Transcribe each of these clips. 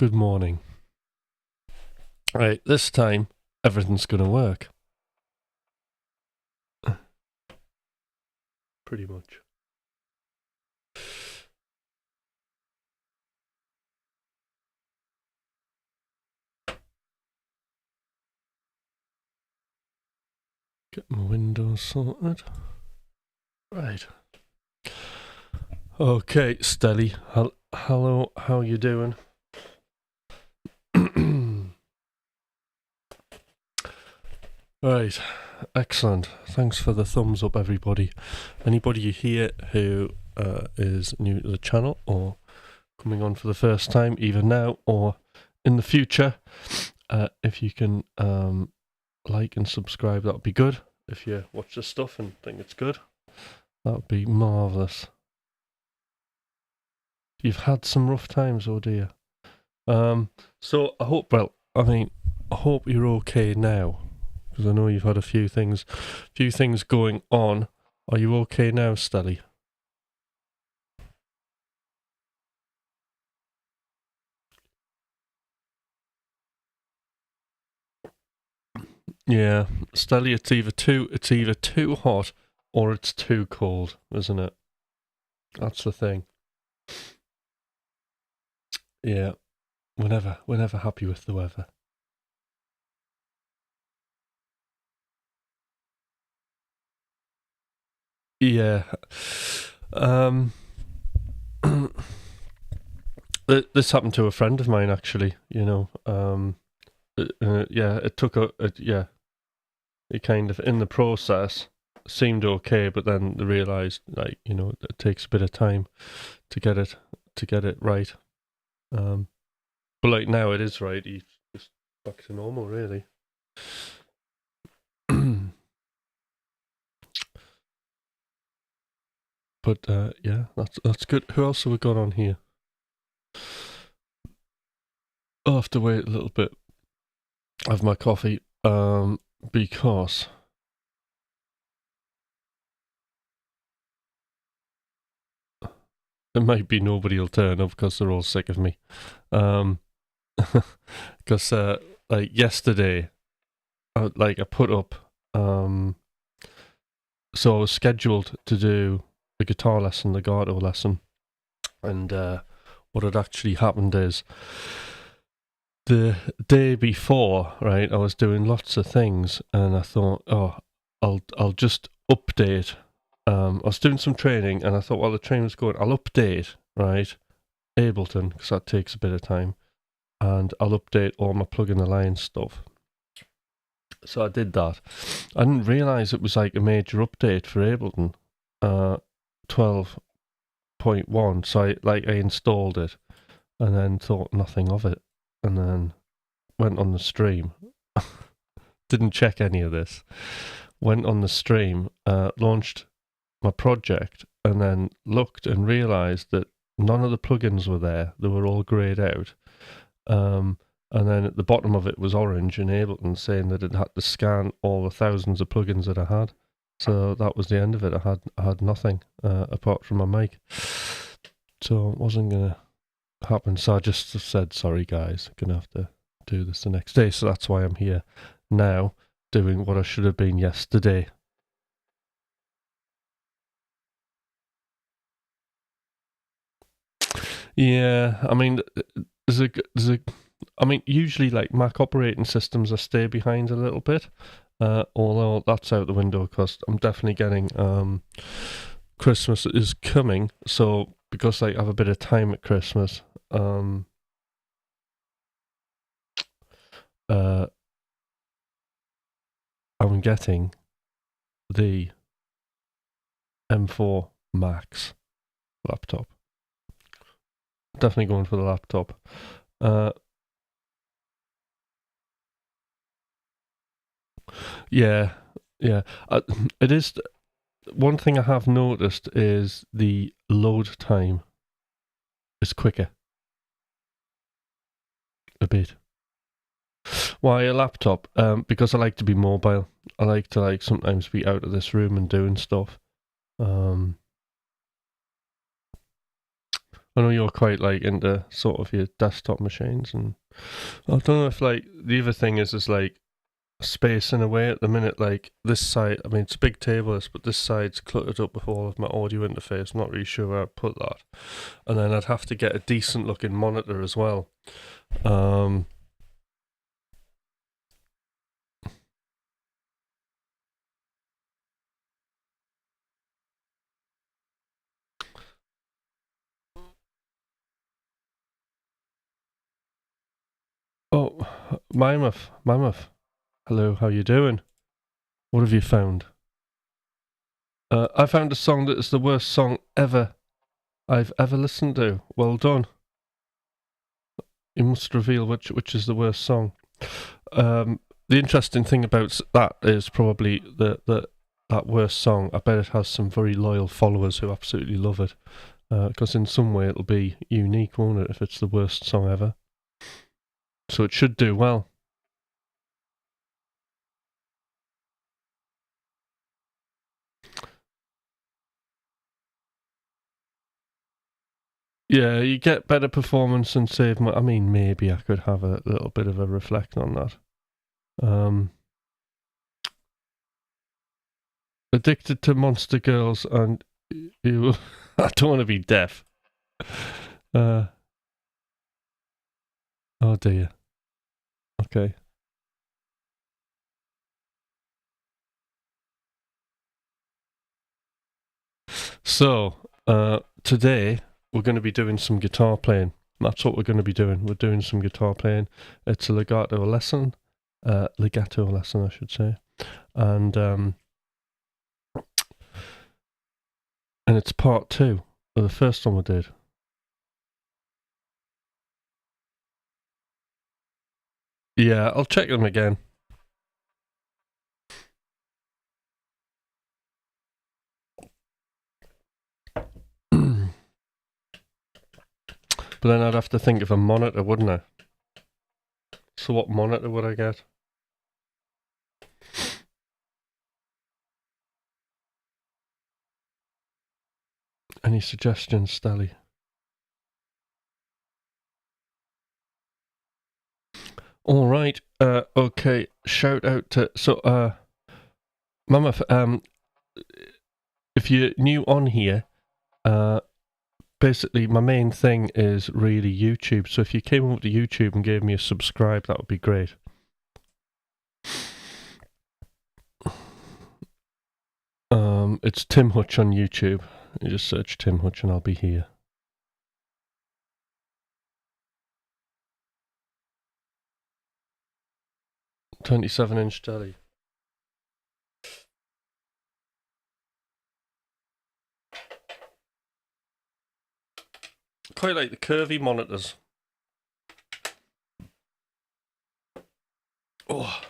Good morning. Right, this time everything's gonna work. Pretty much. Get my windows sorted. Right. Okay, Stelly. Hello, how you doing? Right, excellent. Thanks for the thumbs up, everybody. Anybody here who is new to the channel or coming on for the first time, either now or in the future, if you can like and subscribe, that would be good. If you watch the stuff and think it's good, that would be marvellous. You've had some rough times, oh dear. So I hope you're okay now, because I know you've had a few things going on. Are you okay now, Stelly? Yeah, Stelly, it's either too hot or it's too cold, isn't it? That's the thing. Yeah, we're never happy with the weather. Yeah. This happened to a friend of mine, actually. Yeah, it took it kind of, in the process, seemed okay, but then they realised, it takes a bit of time to get it right. But like now it is right. He's just back to normal, really. But yeah, that's good. Who else have we got on here? I'll have to wait a little bit. Have my coffee, because there might be nobody will turn up because they're all sick of me. Because like yesterday, I put up. So I was scheduled to do a guitar lesson, Legato lesson, and what had actually happened is the day before, right, I was doing lots of things, and I thought, I'll just update. I was doing some training, and I thought, while the train was going, I'll update, right, Ableton, because that takes a bit of time, and I'll update all my Plug in the Line stuff. So I did that. I didn't realise it was like a major update for Ableton, 12.1. So I installed it, and then thought nothing of it, and then went on the stream. Didn't check any of this. Went on the stream, launched my project, and then looked and realised that none of the plugins were there. They were all greyed out. And then at the bottom of it was orange in Ableton, saying that it had to scan all the thousands of plugins that I had. So that was the end of it. I had nothing apart from my mic. So it wasn't going to happen. So I just said, sorry guys, I'm going to have to do this the next day. So that's why I'm here now, doing what I should have been yesterday. Yeah, I mean, usually like Mac operating systems, I stay behind a little bit, although that's out the window because I'm definitely getting Christmas is coming, so because I have a bit of time at Christmas, I'm getting the M4 Max laptop. Definitely going for the laptop. Yeah. It is. One thing I have noticed is the load time is quicker. A bit. Why a laptop? Because I like to be mobile. I like to sometimes be out of this room and doing stuff. I know you're quite like into sort of your desktop machines, and I don't know if like the other thing is like space in a way at the minute. Like this side, I mean, it's a big table, but this side's cluttered up with all of my audio interface. I'm not really sure where I'd put that, and then I'd have to get a decent looking monitor as well. Oh, Mammoth. Hello, how you doing? What have you found? I found a song that is the worst song I've ever listened to. Well done. You must reveal which is the worst song. The interesting thing about that is probably that worst song. I bet it has some very loyal followers who absolutely love it. Because in some way it'll be unique, won't it? If it's the worst song ever, so it should do well. Yeah, you get better performance and save money. I mean, maybe I could have a little bit of a reflect on that. Addicted to monster girls, and you. I don't want to be deaf. Oh dear. Okay. So today we're going to be doing some guitar playing. That's what we're going to be doing. We're doing some guitar playing. It's a legato lesson, I should say, and it's part 2 of the first one we did. Yeah, I'll check them again. But then I'd have to think of a monitor, wouldn't I? So what monitor would I get? Any suggestions, Stally? All right. Okay. Shout out to Mama. If you're new on here, basically my main thing is really YouTube. So if you came over to YouTube and gave me a subscribe, that would be great. It's Tim Hutch on YouTube. You just search Tim Hutch and I'll be here. 27-inch telly. Quite like the curvy monitors. Oh.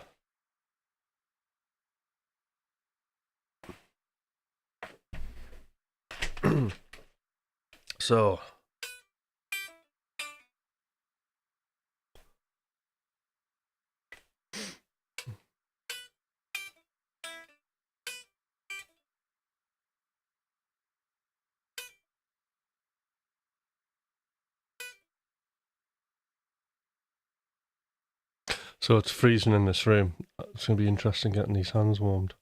So it's freezing in this room. It's going to be interesting getting these hands warmed.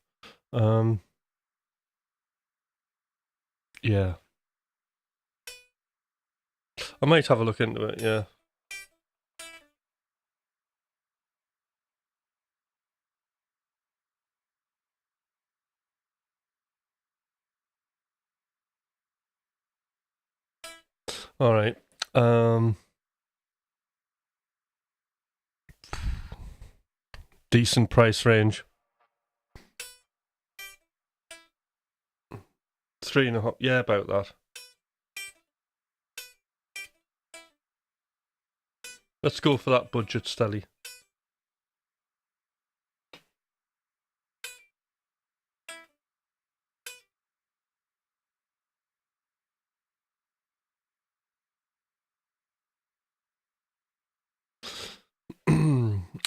Yeah. I might have a look into it, yeah. All right. Decent price range. 3.5. Yeah, about that. Let's go for that budget, Stelly.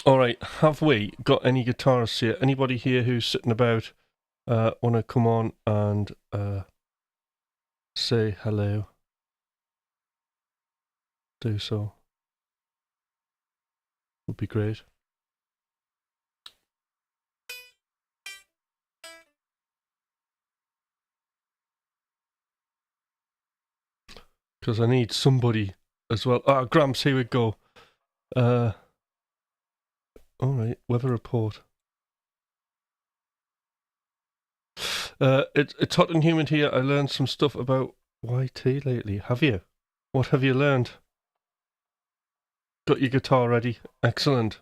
All right. Have we got any guitarists here? Anybody here who's sitting about want to come on and say hello? do so. Would be great. Because I need somebody as well. Ah, Gramps, here we go. Alright, weather report. It's hot and humid here. I learned some stuff about YT lately. Have you? What have you learned? Got your guitar ready? Excellent.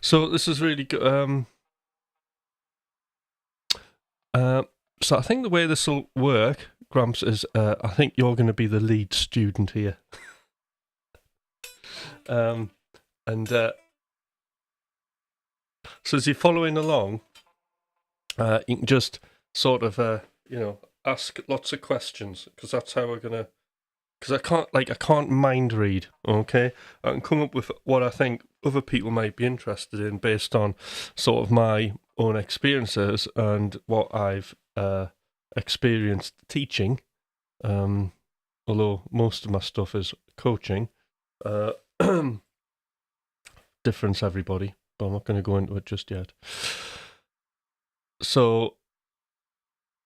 So this is really good. So I think the way this will work, Gramps, is I think you're going to be the lead student here. So as you're following along, you can just sort of, ask lots of questions, because that's how we're gonna. Because I can't mind read. Okay, I can come up with what I think other people might be interested in based on sort of my own experiences and what I've experienced teaching. Although most of my stuff is coaching. Difference, everybody, but I'm not going to go into it just yet. So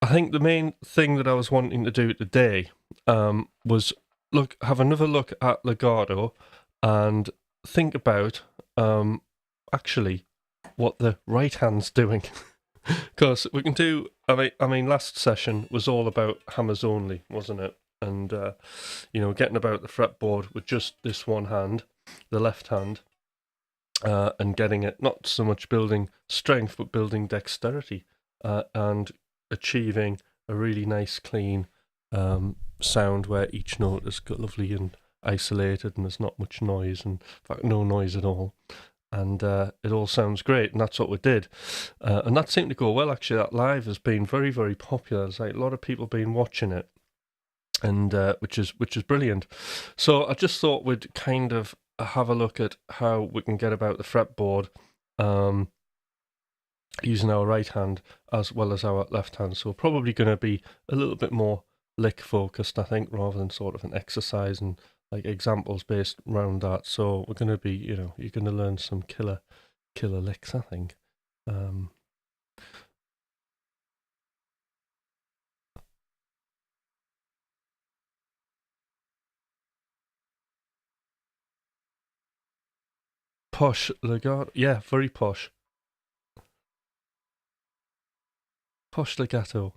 I think the main thing that I was wanting to do today was have another look at Legato and think about actually what the right hand's doing. Because we can do, I mean, last session was all about hammers only, wasn't it? And, getting about the fretboard with just this one hand, the left hand, and getting it, not so much building strength, but building dexterity, and achieving a really nice, clean sound where each note is lovely and isolated and there's not much noise, and in fact no noise at all, and it all sounds great, and that's what we did, and that seemed to go well. Actually, that live has been very, very popular. There's like a lot of people been watching it, and which is brilliant. So I just thought we'd kind of have a look at how we can get about the fretboard using our right hand as well as our left hand. So we're probably going to be a little bit more lick focused, I think, rather than sort of an exercise and like examples based around that. So we're going to be, you're going to learn some killer licks, I think. Posh legato, yeah, very posh. Posh legato.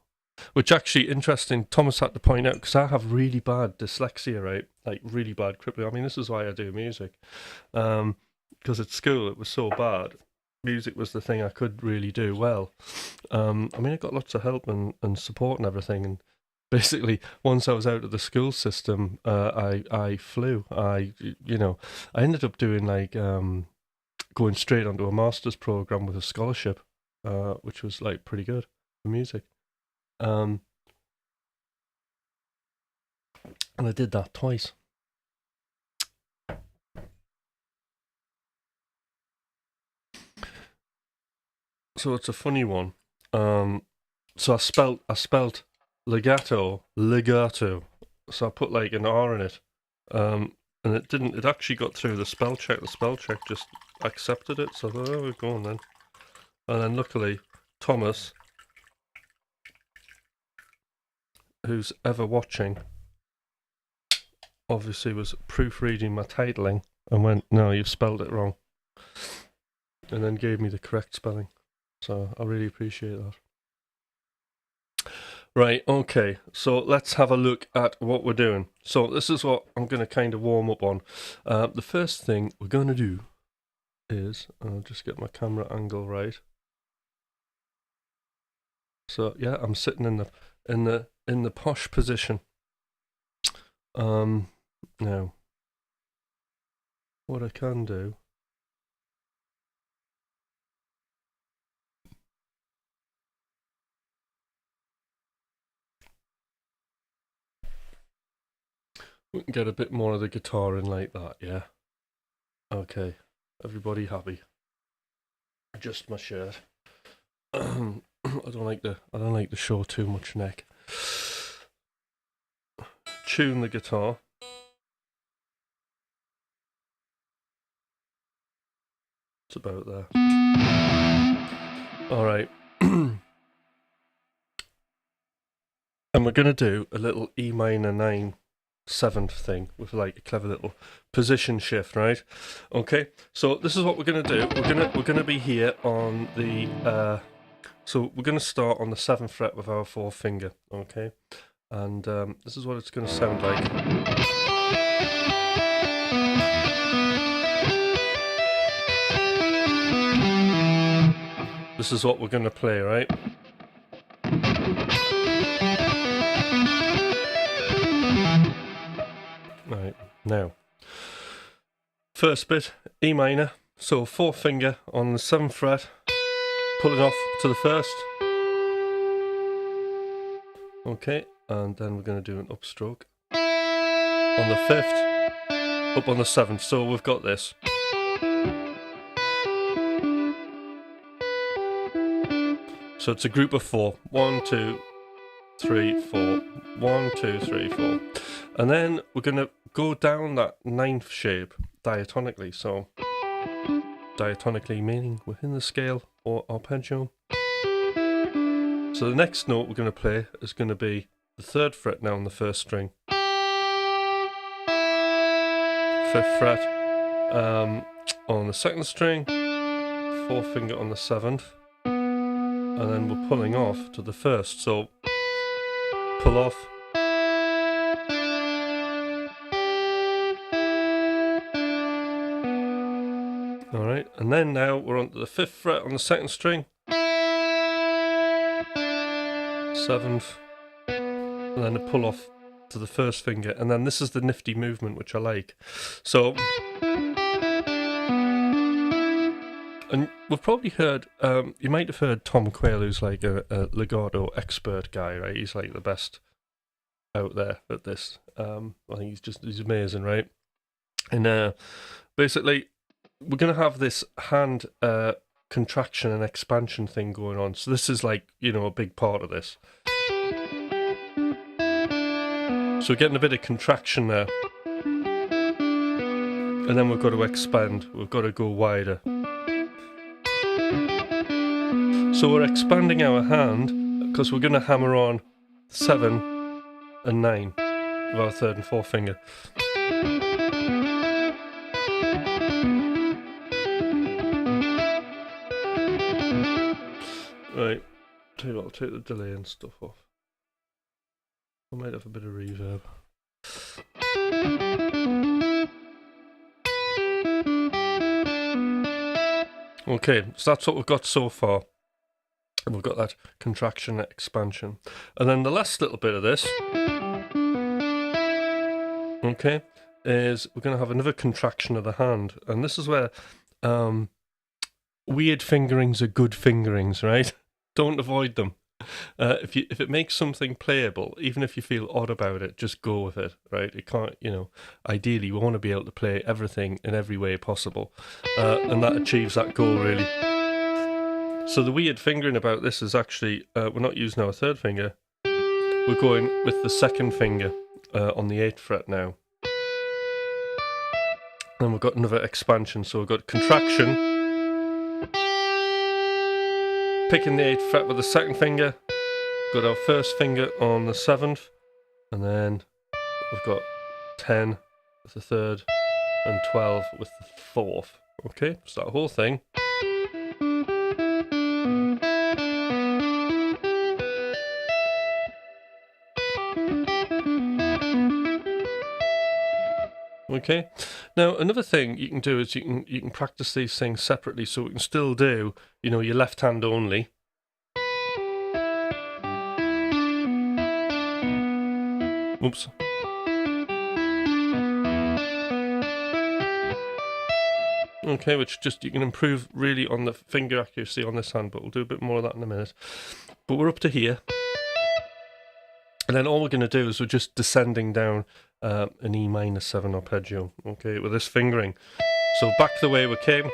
Which actually interesting. Thomas had to point out, because I have really bad dyslexia, right? Like really bad crippling. I mean, this is why I do music. Because at school it was so bad. Music was the thing I could really do well. I mean, I got lots of help and support and everything. And basically, once I was out of the school system, I flew. I ended up doing like going straight onto a master's program with a scholarship, which was like pretty good for music. And I did that twice. So it's a funny one. So I spelt legato. So I put like an R in it. And it didn't. It actually got through the spell check. The spell check just accepted it. So I thought, oh, we're going then. And then luckily, Thomas, who's ever watching, obviously was proofreading my titling and went, no, you've spelled it wrong. And then gave me the correct spelling. So I really appreciate that. Right, okay, so let's have a look at what we're doing. So this is what I'm going to kind of warm up on. The first thing we're going to do is, I'll just get my camera angle right. So yeah, I'm sitting in the posh position. Now, what I can do, we can get a bit more of the guitar in like that, yeah? Okay, everybody happy? adjust my shirt. I don't like to show too much neck. Tune the guitar. It's about there. All right. And we're going to do a little E minor 9 7th thing with like a clever little position shift, right? Okay, so this is what we're going to do. We're going to be here on the so we're going to start on the 7th fret with our 4th finger, okay? And this is what it's going to sound like. This is what we're going to play, right? Right, now, first bit, E minor, so 4th finger on the 7th fret, pulling off to the 1st. Okay, and then we're going to do an upstroke on the 5th, up on the 7th, so we've got this. So it's a group of 4. 1, 2, 3, 4. 1, 2, 3, 4. And then we're going to go down that 9th shape diatonically. So diatonically meaning within the scale or arpeggio. So the next note we're going to play is going to be the 3rd fret now on the 1st string. 5th fret on the 2nd string. 4th finger on the 7th. And then we're pulling off to the 1st. So pull off. Alright, and then now we're on to the 5th fret on the 2nd string. 7th. And then a pull off to the 1st finger. And then this is the nifty movement which I like. So, and we've probably heard, you might have heard Tom Quayle, who's like a legato expert guy, right? He's like the best out there at this. I think he's amazing, right? And basically, we're going to have this hand contraction and expansion thing going on. So this is like, you know, a big part of this. So we're getting a bit of contraction there. And then we've got to expand. We've got to go wider. So we're expanding our hand because we're going to hammer on 7 and 9 with our 3rd and 4th finger. Right, tell you what, I'll take the delay and stuff off. I might have a bit of reverb. Okay, so that's what we've got so far. And we've got that contraction and expansion. And then the last little bit of this, okay, is we're going to have another contraction of the hand. And this is where weird fingerings are good fingerings, right? Don't avoid them. If it makes something playable, even if you feel odd about it, just go with it, right? It can't, you know, ideally we want to be able to play everything in every way possible, and that achieves that goal really. So the weird fingering about this is actually, we're not using our 3rd finger, we're going with the 2nd finger on the 8th fret now. And we've got another expansion, so we've got contraction, picking the 8th fret with the 2nd finger, got our 1st finger on the 7th, and then we've got 10 with the 3rd, and 12 with the 4th. Okay, so that whole thing. Okay, now another thing you can do is you can practice these things separately, so we can still do, you know, your left hand only. Oops. Okay, which just you can improve really on the finger accuracy on this hand, but we'll do a bit more of that in a minute. But we're up to here. And then all we're going to do is we're just descending down an E minor 7 arpeggio, okay, with this fingering. So back the way we came.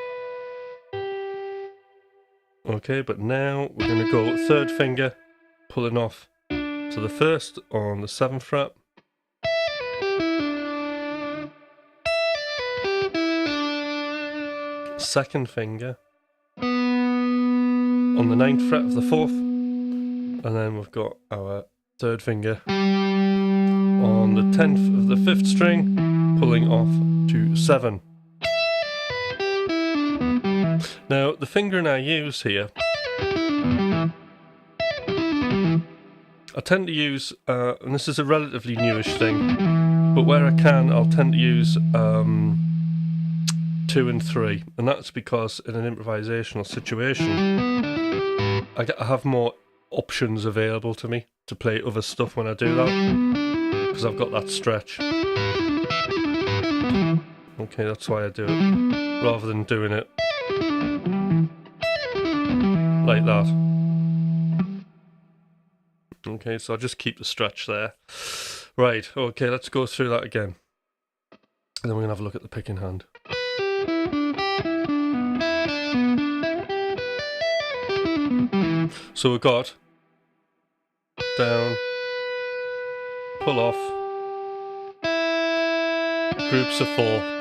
Okay, but now we're going to go third finger, pulling off to the first on the 7th fret. Second finger on the 9th fret of the 4th, and then we've got our third finger on the 10th of the 5th string, pulling off to 7. Now, the fingering I use here, I tend to use, and this is a relatively newish thing, but where I can, I'll tend to use 2 and 3, and that's because in an improvisational situation, I have more options available to me to play other stuff when I do that, because I've got that stretch. Okay, that's why I do it, rather than doing it like that. Okay, so I'll just keep the stretch there. Right, okay, let's go through that again. And then we're going to have a look at the picking hand. So we've got down, pull off, groups of 4.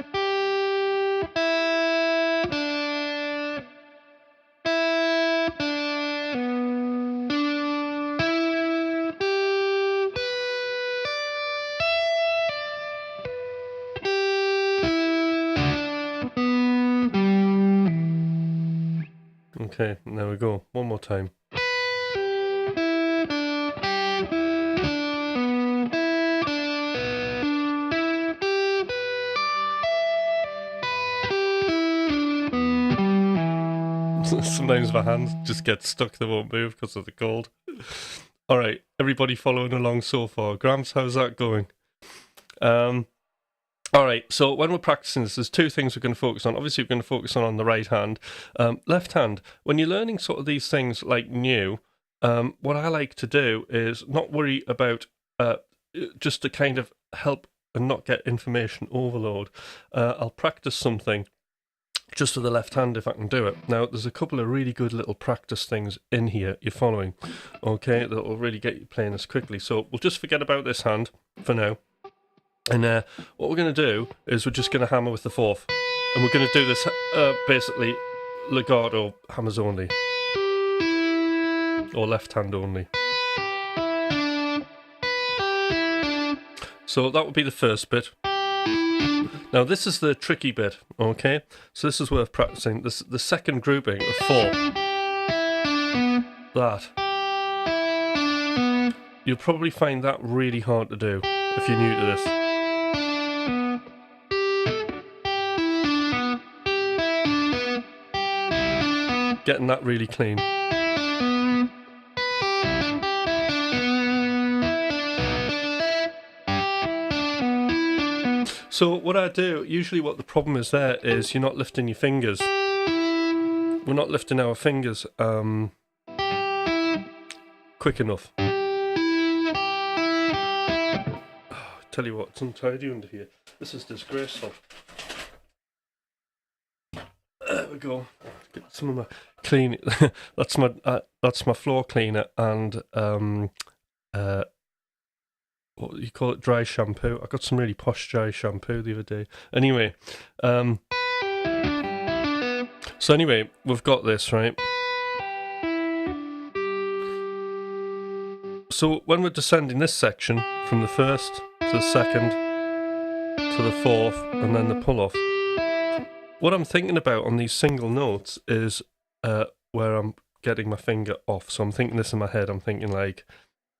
Okay, there we go. One more time. Sometimes my hands just get stuck, they won't move because of the cold. Alright, everybody following along so far. Gramps, how's that going? Alright, so when we're practicing this, there's 2 things we're going to focus on. Obviously, we're going to focus on the right hand. Left hand, when you're learning sort of these things like new, what I like to do is not worry about, just to kind of help and not get information overload. I'll practice something just for the left hand if I can do it. Now, there's a couple of really good little practice things in here you're following, okay, that will really get you playing this quickly. So we'll just forget about this hand for now. And what we're going to do is we're just going to hammer with the 4th. And we're going to do this basically legato hammers only. Or left hand only. So that would be the first bit. Now this is the tricky bit, okay? So this is worth practicing. The second grouping of 4. That. You'll probably find that really hard to do if you're new to this. Getting that really clean. So what I do, usually what the problem is there is you're not lifting your fingers. We're not lifting our fingers quick enough. Oh, tell you what, it's untidy under here. This is disgraceful. There we go. Get some of my clean. that's my floor cleaner and what do you call it? Dry shampoo. I got some really posh dry shampoo the other day. Anyway, so anyway, we've got this, right? So when we're descending this section from the 1st to the 2nd to the 4th and then the pull off, what I'm thinking about on these single notes is where I'm getting my finger off. So I'm thinking this in my head. I'm thinking like,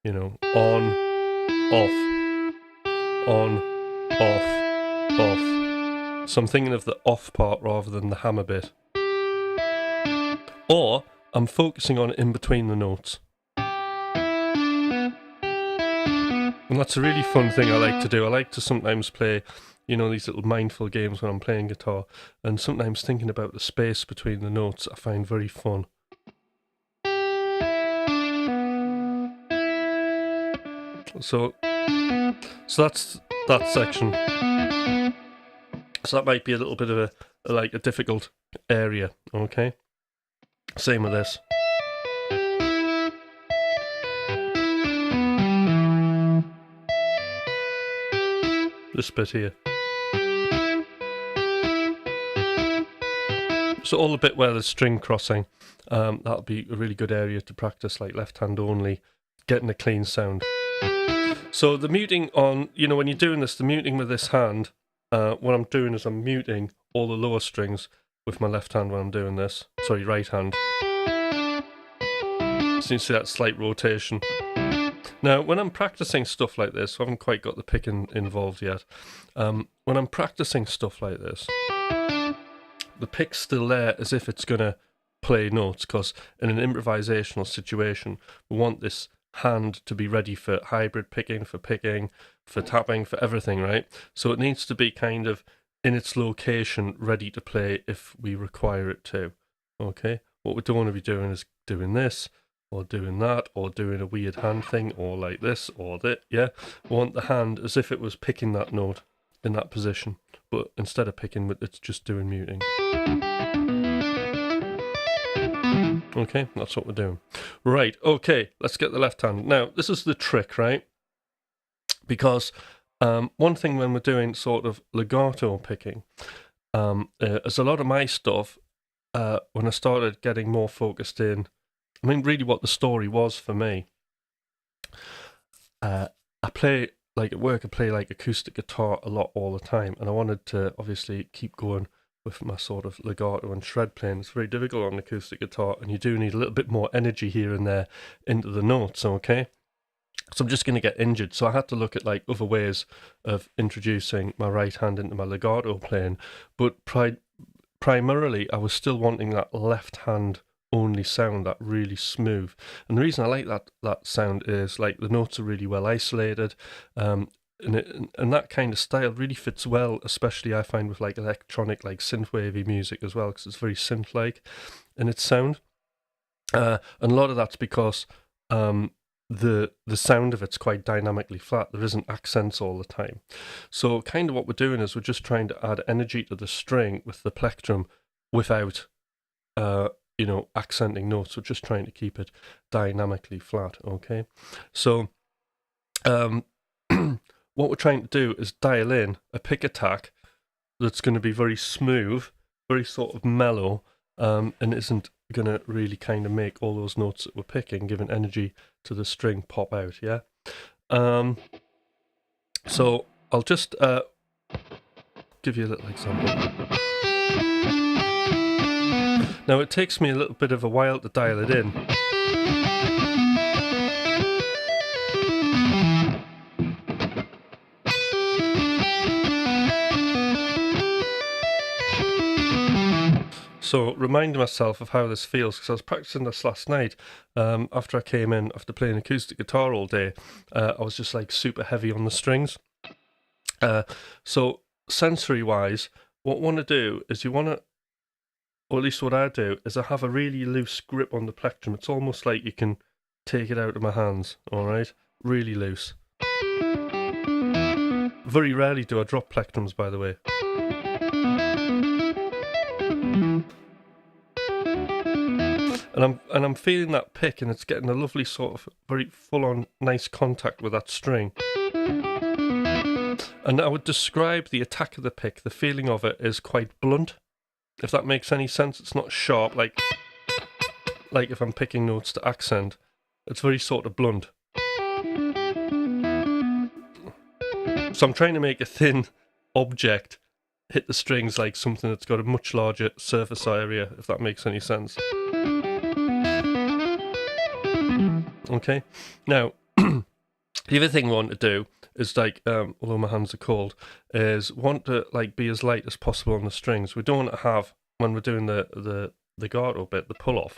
you know, on, off, on, off, off. So I'm thinking of the off part rather than the hammer bit. Or I'm focusing on it in between the notes. And that's a really fun thing I like to do. I like to sometimes play, you know, these little mindful games when I'm playing guitar, and sometimes thinking about the space between the notes I find very fun. So that's that section. So that might be a little bit of a difficult area, okay? Same with this. This bit here. So all the bit where there's string crossing, that'll be a really good area to practice, like left hand only, getting a clean sound. So the muting on, when you're doing this, the muting with this hand, what I'm doing is I'm muting all the lower strings with my left hand when I'm doing this. Sorry, right hand. So you see that slight rotation. Now, when I'm practicing stuff like this, I haven't quite got the picking involved yet. When I'm practicing stuff like this, the pick's still there as if it's going to play notes, because in an improvisational situation, we want this hand to be ready for hybrid picking, for tapping, for everything, right? So it needs to be kind of in its location, ready to play if we require it to. Okay? What we don't want to be doing is doing this, or doing that, or doing a weird hand thing, or like this, or that, yeah? We want the hand as if it was picking that note in that position, but instead of picking, it's just doing muting. Okay, that's what we're doing. Right, okay, let's get the left hand. Now, this is the trick, right? Because one thing when we're doing sort of legato picking, is a lot of my stuff, when I started getting more focused in, I mean, really what the story was for me, I play, like at work, I play like acoustic guitar a lot all the time, and I wanted to obviously keep going with my sort of legato and shred playing. It's very difficult on acoustic guitar, and you do need a little bit more energy here and there into the notes, okay? So I'm just going to get injured. So I had to look at like other ways of introducing my right hand into my legato playing, but primarily I was still wanting that left hand only sound, that really smooth. And the reason I like that sound is like the notes are really well isolated, and that kind of style really fits well, especially I find with like electronic, like synthwavy music as well, because it's very synth-like in its sound. And a lot of that's because the sound of it's quite dynamically flat. There isn't accents all the time. So kind of what we're doing is we're just trying to add energy to the string with the plectrum without accenting notes. We're just trying to keep it dynamically flat, okay? So what we're trying to do is dial in a pick attack that's going to be very smooth, very sort of mellow, and isn't going to really kind of make all those notes that we're picking, giving energy to the string, pop out, yeah? So I'll just give you a little example. Now it takes me a little bit of a while to dial it in. So reminding myself of how this feels, because I was practicing this last night after I came in, after playing acoustic guitar all day. I was just like super heavy on the strings. So sensory-wise, what I want to do is you want to, or at least what I do, is I have a really loose grip on the plectrum. It's almost like you can take it out of my hands, all right? Really loose. Very rarely do I drop plectrums, by the way. And I'm feeling that pick, and it's getting a lovely sort of very full-on nice contact with that string. And I would describe the attack of the pick, the feeling of it is quite blunt, if that makes any sense. It's not sharp like if I'm picking notes to accent. It's very sort of blunt. So I'm trying to make a thin object hit the strings like something that's got a much larger surface area, if that makes any sense. Okay, now the other thing we want to do is like, although my hands are cold, is want to like be as light as possible on the strings. We don't want to have, when we're doing the legato bit, the pull off,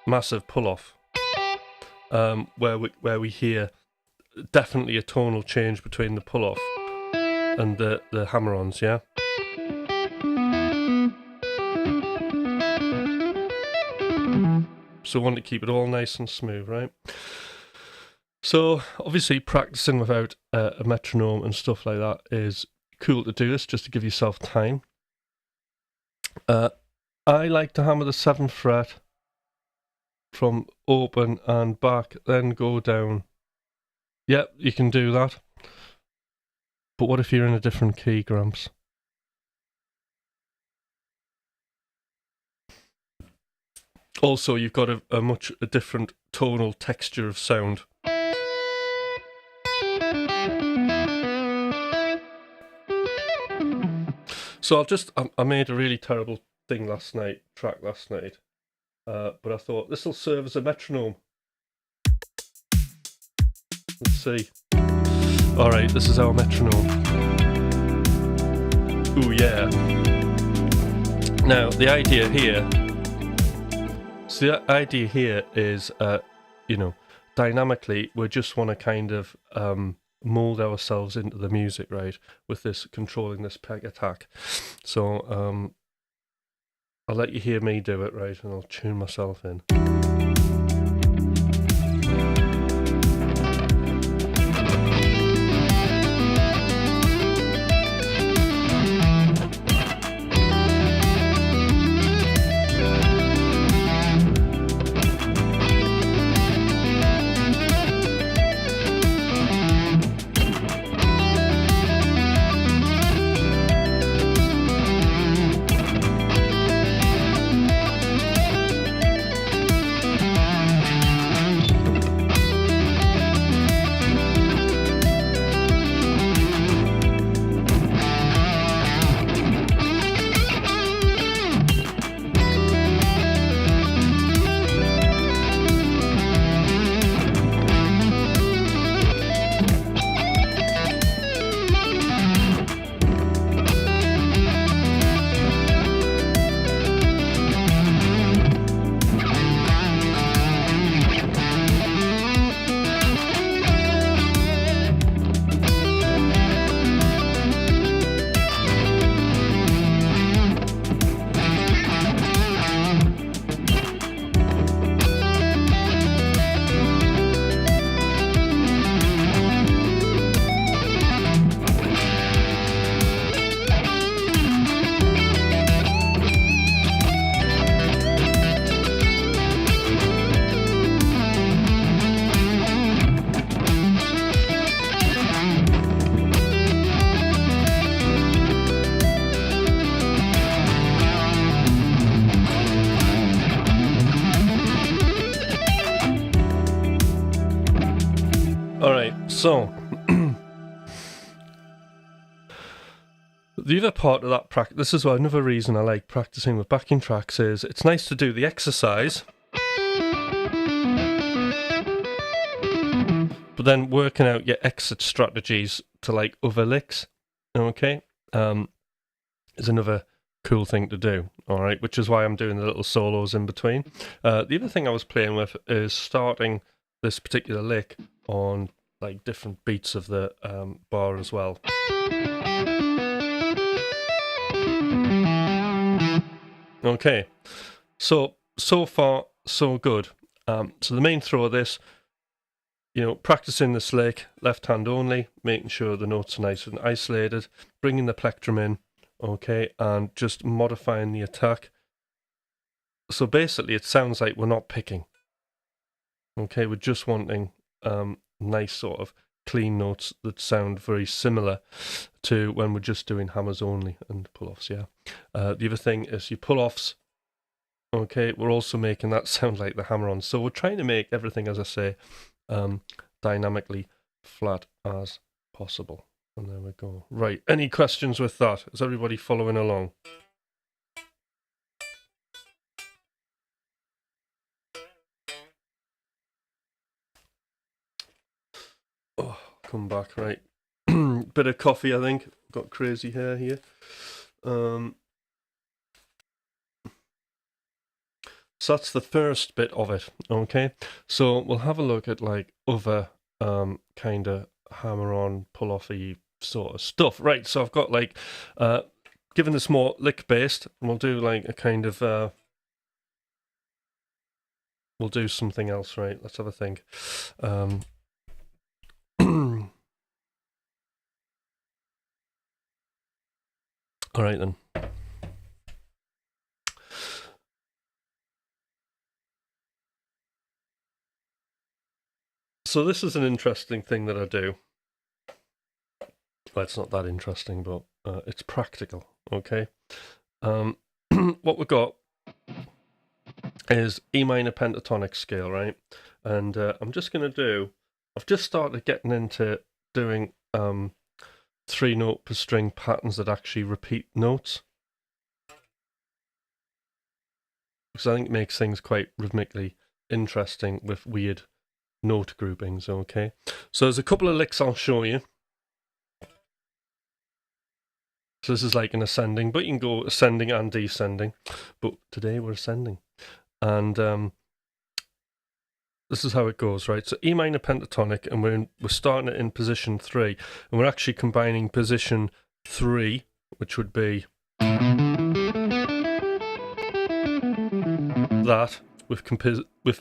massive pull off, where we hear definitely a tonal change between the pull off and the hammer-ons, yeah. So I want to keep it all nice and smooth, right? So obviously practicing without a metronome and stuff like that is cool to do this, just to give yourself time. I like to hammer the 7th fret from open and back, then go down. Yep, you can do that. But what if you're in a different key, Gramps? Also, you've got a much different tonal texture of sound. So I made a really terrible track last night, but I thought this'll serve as a metronome. Let's see. Alright, this is our metronome. Ooh, yeah. Now, the idea here is, dynamically, we just want to kind of mold ourselves into the music, right, with this, controlling this peg attack. So, I'll let you hear me do it, right, and I'll tune myself in. So, the other part of that practice, this is another reason I like practicing with backing tracks, is it's nice to do the exercise, but then working out your exit strategies to like other licks, okay, is another cool thing to do, alright, which is why I'm doing the little solos in between. The other thing I was playing with is starting this particular lick on like different beats of the bar as well. Okay, so far so good. So the main throw of this, practicing this lick, left hand only, making sure the notes are nice and isolated, bringing the plectrum in, okay, and just modifying the attack. So basically it sounds like we're not picking. Okay, we're just wanting nice sort of clean notes that sound very similar to when we're just doing hammers only and pull-offs, yeah. The other thing is your pull-offs, okay, we're also making that sound like the hammer-ons. So we're trying to make everything, as I say, dynamically flat as possible. And there we go. Right, any questions with that? Is everybody following along? Oh, come back, right. Bit of coffee, I think. Got crazy hair here. So that's the first bit of it, okay? So we'll have a look at like other kind of hammer-on, pull-off-y sort of stuff. Right, so I've got like, given this more lick-based, we'll do like a kind of, we'll do something else, right? Let's have a think. All right then. So this is an interesting thing that I do. Well, it's not that interesting, but it's practical, okay? What we've got is E minor pentatonic scale, right? And I'm just going to do, I've just started getting into doing 3-note per string patterns that actually repeat notes. Because I think it makes things quite rhythmically interesting with weird note groupings, okay? So there's a couple of licks I'll show you. So this is like an ascending, but you can go ascending and descending. But today we're ascending. And this is how it goes, right? So E minor pentatonic, and we're starting it in position 3. And we're actually combining position 3, which would be that, with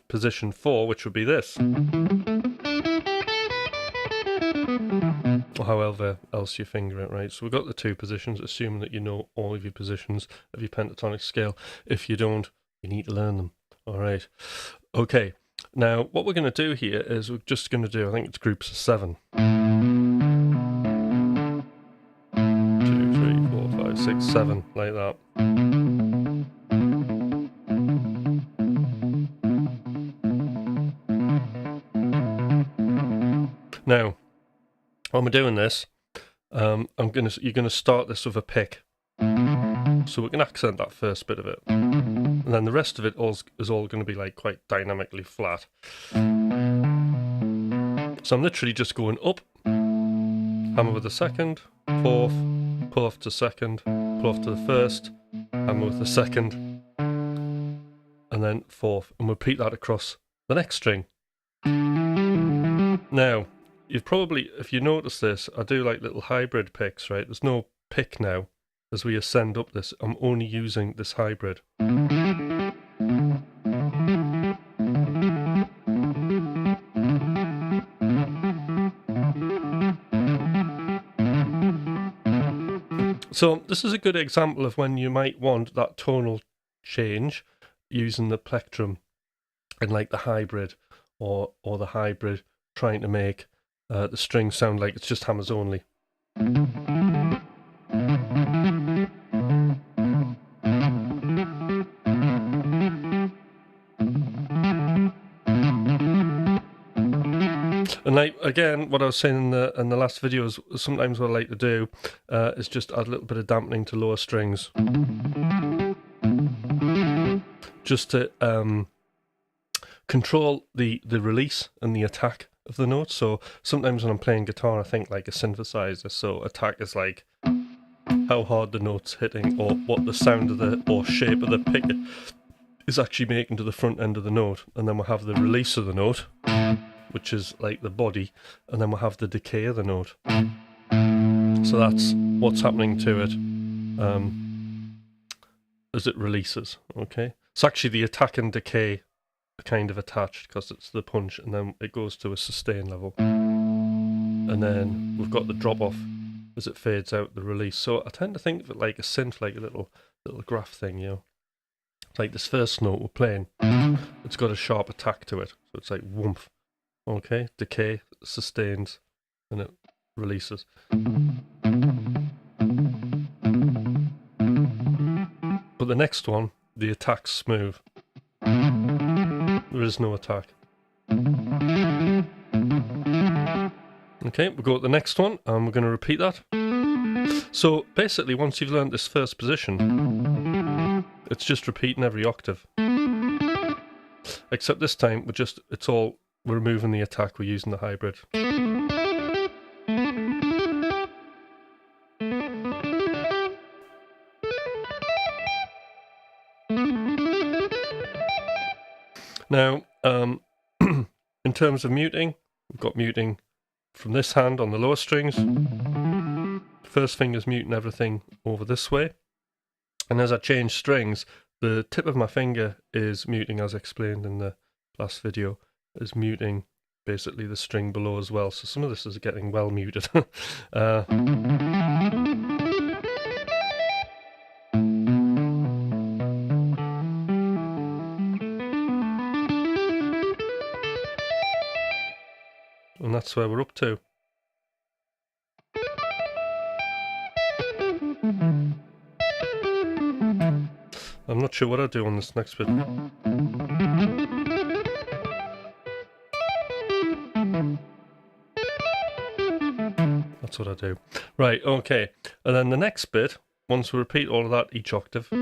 position 4, which would be this. Or however else you finger it, right? So we've got the 2 positions, assuming that you know all of your positions of your pentatonic scale. If you don't, you need to learn them. All right. Okay. Now, what we're going to do here is we're just going to do, I think it's groups of 7. 2, 3, 4, 5, 6, 7, like that. Now, when we're doing this, you're going to start this with a pick. So we can accent that first bit of it. And then the rest of it is all going to be like quite dynamically flat. So I'm literally just going up, hammer with the second, fourth, pull off to second, pull off to the first, hammer with the second, and then fourth, and repeat that across the next string. Now, you've probably, if you notice this, I do like little hybrid picks, right? There's no pick now. As we ascend up this, I'm only using this hybrid. So this is a good example of when you might want that tonal change using the plectrum and like the hybrid or the hybrid trying to make the string sound like it's just hammers only. And like again, what I was saying in the last video is sometimes what I like to do is just add a little bit of dampening to lower strings, just to control the release and the attack of the notes. So sometimes when I'm playing guitar, I think like a synthesizer. So attack is like how hard the note's hitting, or what the sound of the or shape of the pick is actually making to the front end of the note, and then we'll have the release of the note, which is like the body, and then we'll have the decay of the note. So that's what's happening to it as it releases, okay? So actually the attack and decay are kind of attached because it's the punch, and then it goes to a sustain level. And then we've got the drop off as it fades out, the release. So I tend to think of it like a synth, like a little graph thing, you know? Like this first note we're playing, it's got a sharp attack to it. So it's like whoomph. Okay, decay, sustains, and it releases. But the next one, the attack's smooth. There is no attack. Okay, we'll go to the next one, and we're going to repeat that. So basically, once you've learned this first position, it's just repeating every octave. Except this time, we're removing the attack, we're using the hybrid. Now, in terms of muting, we've got muting from this hand on the lower strings. First finger's muting everything over this way. And as I change strings, the tip of my finger is muting, as explained in the last video, is muting basically the string below as well. So some of this is getting well muted. And that's where we're up to. I'm not sure what I do on this next bit. That's what I do. Right, okay. And then the next bit, once we repeat all of that, each octave. So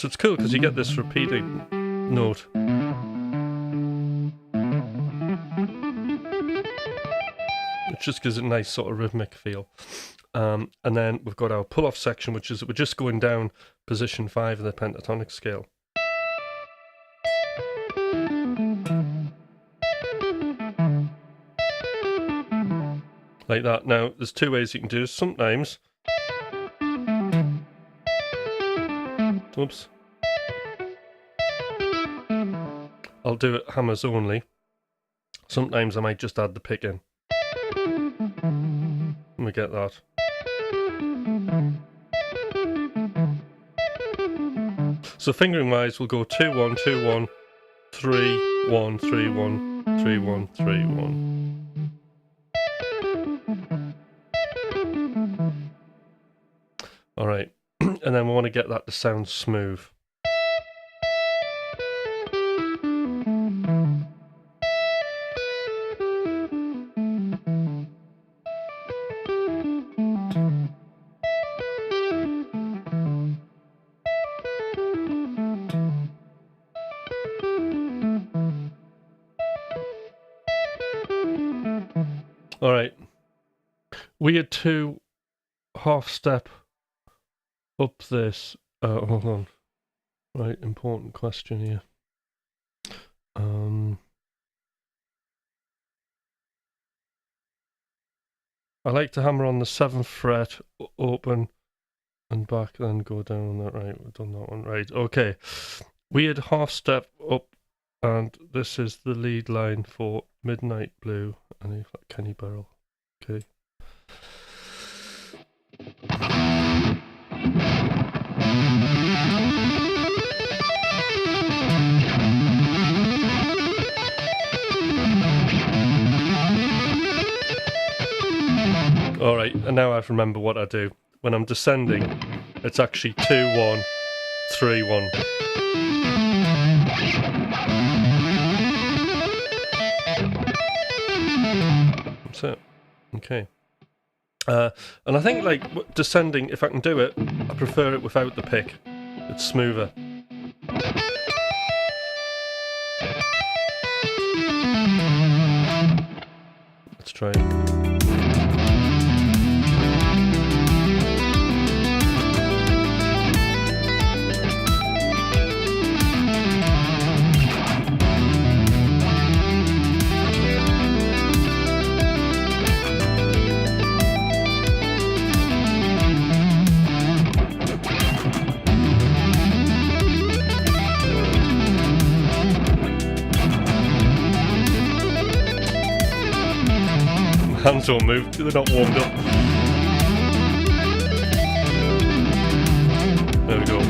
it's cool because you get this repeating note. It just gives it a nice sort of rhythmic feel. And then we've got our pull-off section, which is we're just going down position 5 of the pentatonic scale. Like that. Now, there's two ways you can do this. Sometimes... Oops. I'll do it hammers only. Sometimes I might just add the pick in. And we get that. So fingering wise, we'll go 2 1 2 1 3 1 3 1 3 1 3 1. All right, and then we want to get that to sound smooth. All right, we had to half step up this. Hold on. Right, important question here. I like to hammer on the 7th fret, open and back, then go down on that. Right, we've done that one. Right, okay. We had half step up, and this is the lead line for Midnight Blue, and you've got Kenny Burrell. Okay. All right, and now I remember what I do. When I'm descending, it's actually 2 1 3 1. That's it. Okay. And I think, like, descending, if I can do it, I prefer it without the pick. It's smoother. Let's try it. Hands don't move, they're not warmed up. There we go.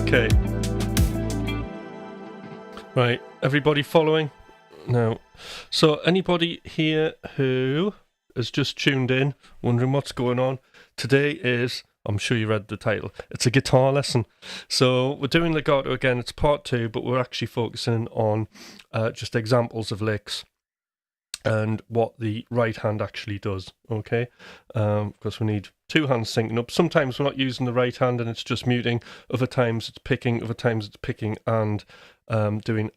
Okay. Right, everybody following? No. So anybody here who has just tuned in, wondering what's going on, today is, I'm sure you read the title, it's a guitar lesson. So we're doing legato again, it's part 2, but we're actually focusing on just examples of licks and what the right hand actually does, okay? Because we need 2 hands syncing up. Sometimes we're not using the right hand and it's just muting. Other times it's picking. Other times it's picking and doing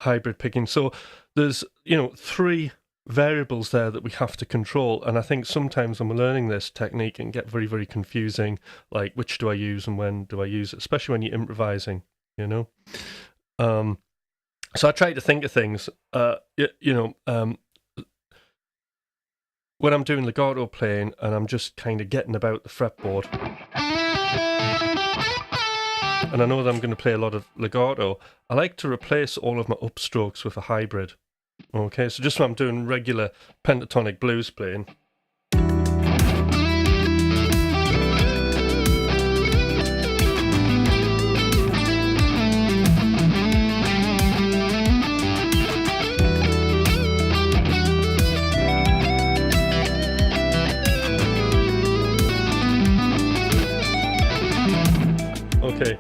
hybrid picking. So there's, 3 variables there that we have to control. And I think sometimes when we're learning this technique, it can get very, very confusing, like which do I use and when do I use it, especially when you're improvising, you know. So I try to think of things, when I'm doing legato playing and I'm just kind of getting about the fretboard, and I know that I'm going to play a lot of legato, I like to replace all of my upstrokes with a hybrid. Okay, so just when I'm doing regular pentatonic blues playing, okay.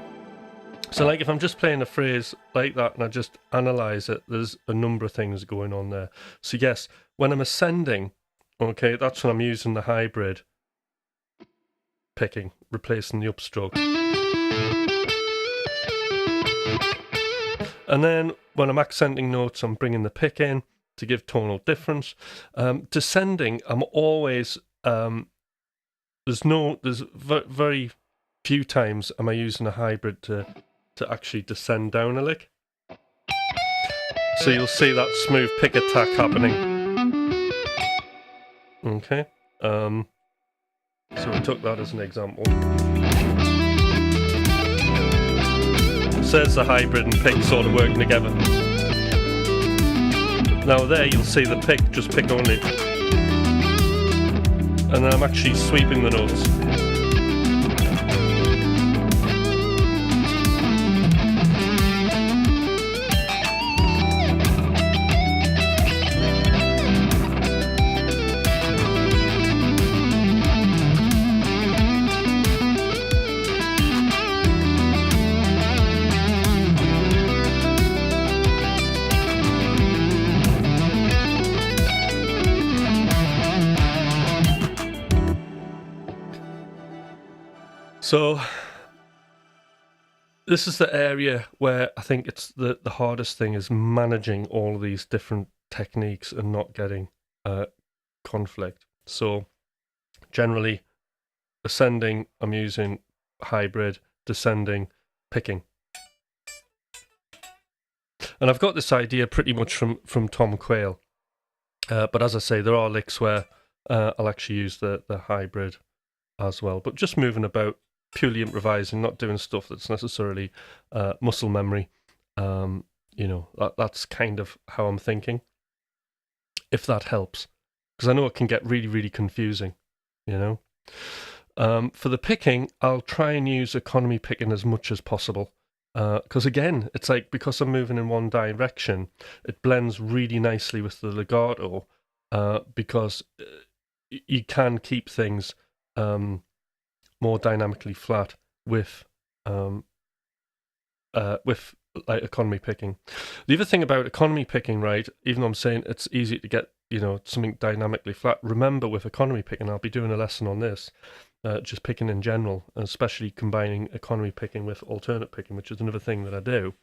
So like if I'm just playing a phrase like that and I just analyse it, there's a number of things going on there. So yes, when I'm ascending, okay, that's when I'm using the hybrid picking, replacing the upstroke. And then when I'm accenting notes, I'm bringing the pick in to give tonal difference. Descending, I'm always, there's very few times am I using a hybrid to actually descend down a lick. So you'll see that smooth pick attack happening. Okay. So we took that as an example. So there's the hybrid and pick sort of working together. Now there you'll see the pick, just pick only. And then I'm actually sweeping the notes. So this is the area where I think it's the hardest thing is managing all of these different techniques and not getting conflict. So generally, ascending, I'm using hybrid, descending, picking. And I've got this idea pretty much from Tom Quayle. But as I say, there are licks where I'll actually use the hybrid as well. But just moving about, purely improvising, not doing stuff that's necessarily muscle memory. That's kind of how I'm thinking, if that helps. Because I know it can get really, really confusing, you know. For the picking, I'll try and use economy picking as much as possible. Because again, it's like, because I'm moving in one direction, it blends really nicely with the legato, because you can keep things more dynamically flat with like economy picking. The other thing about economy picking, right, even though I'm saying it's easy to get, something dynamically flat, remember with economy picking, I'll be doing a lesson on this, just picking in general, and especially combining economy picking with alternate picking, which is another thing that I do,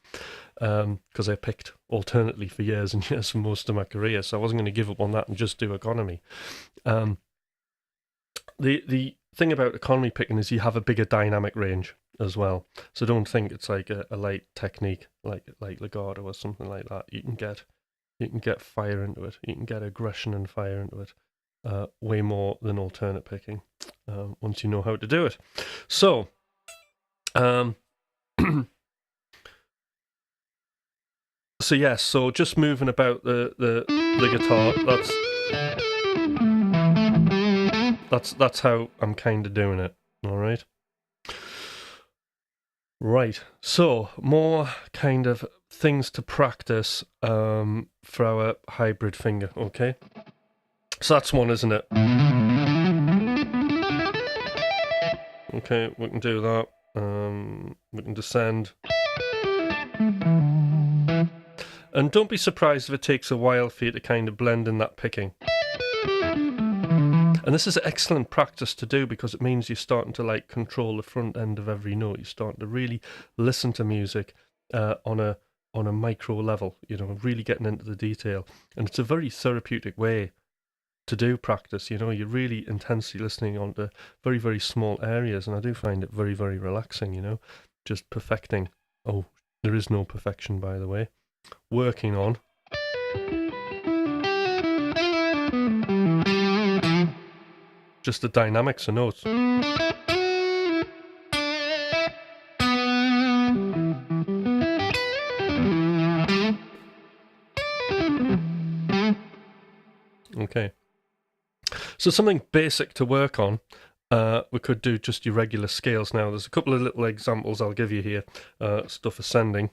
because I picked alternately for years and years for most of my career, so I wasn't going to give up on that and just do economy. The thing about economy picking is you have a bigger dynamic range as well. So don't think it's like a light technique like legato or something like that. You can get fire into it. You can get aggression and fire into it way more than alternate picking once you know how to do it. So so yes, so just moving about the guitar, that's how I'm kind of doing it. All right. Right. So more kind of things to practice for our hybrid finger. Okay. So that's one, isn't it? Okay, we can do that. We can descend. And don't be surprised if it takes a while for you to kind of blend in that picking. And this is excellent practice to do because it means you're starting to control the front end of every note. You're starting to really listen to music on a on a micro level, you know, really getting into the detail. And it's a very therapeutic way to do practice, you know. You're really intensely listening onto very, very small areas, and I do find it very, very relaxing, you know, just perfecting. Oh, there is no perfection, by the way. Working on just the dynamics of notes. Okay. So something basic to work on, we could do just your regular scales now. There's a couple of little examples I'll give you here. Stuff ascending.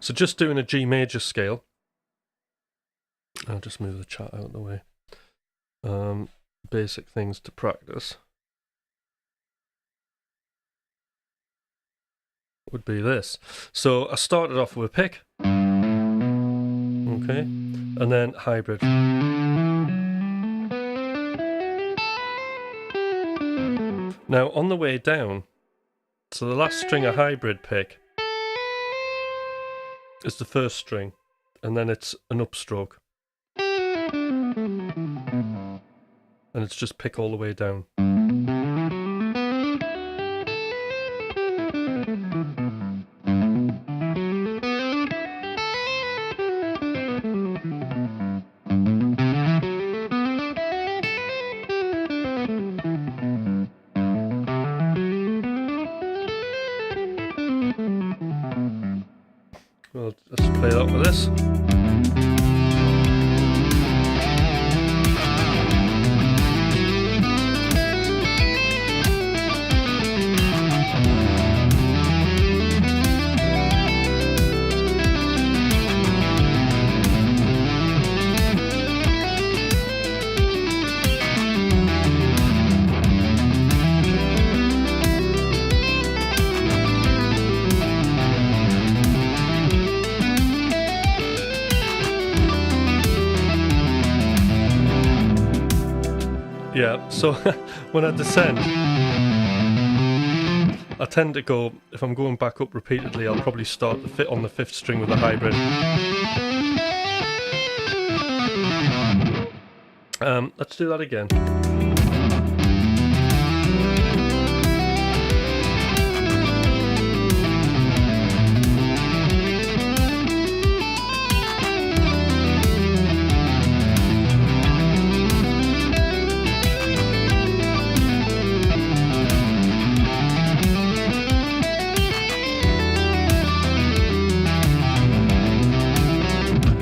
So just doing a G major scale. I'll just move the chat out of the way. Basic things to practice would be this. So I started off with a pick. Okay. And then hybrid. Now on the way down, so the last string of hybrid pick is the first string, and then it's an upstroke. And it's just pick all the way down. Well, let's play that with this. Yeah, so when I descend, I tend to go, if I'm going back up repeatedly, I'll probably start the fit on the 5th string with a hybrid. Let's do that again.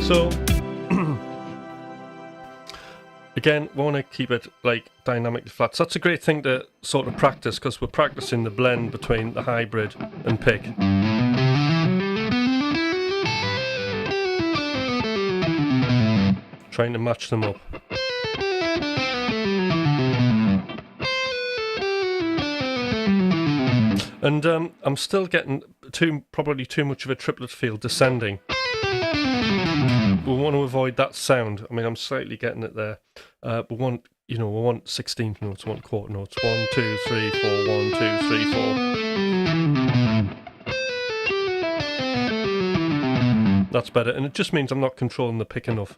So, again, want to keep it like dynamically flat. So that's a great thing to sort of practice, because we're practicing the blend between the hybrid and pick. Trying to match them up. And I'm still getting probably too much of a triplet feel descending. We want to avoid that sound. I mean, I'm slightly getting it there. We want 16th notes, we want quarter notes. 1, 2, 3, 4, 1, 2, 3, 4. That's better, and it just means I'm not controlling the pick enough.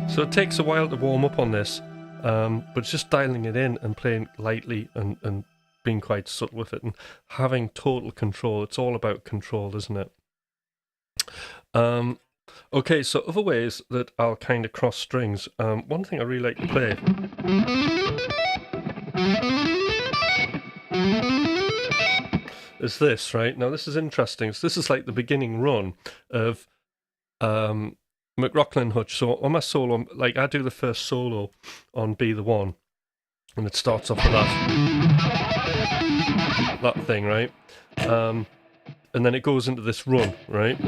So it takes a while to warm up on this, but it's just dialing it in and playing lightly and being quite subtle with it and having total control. It's all about control, isn't it? Okay, so other ways that I'll kind of cross strings. One thing I really like to play is this, right? Now this is interesting. So this is like the beginning run of McRocklin Hutch. So on my solo, like I do the first solo on Be the One, and it starts off with that thing, right? And then it goes into this run, right?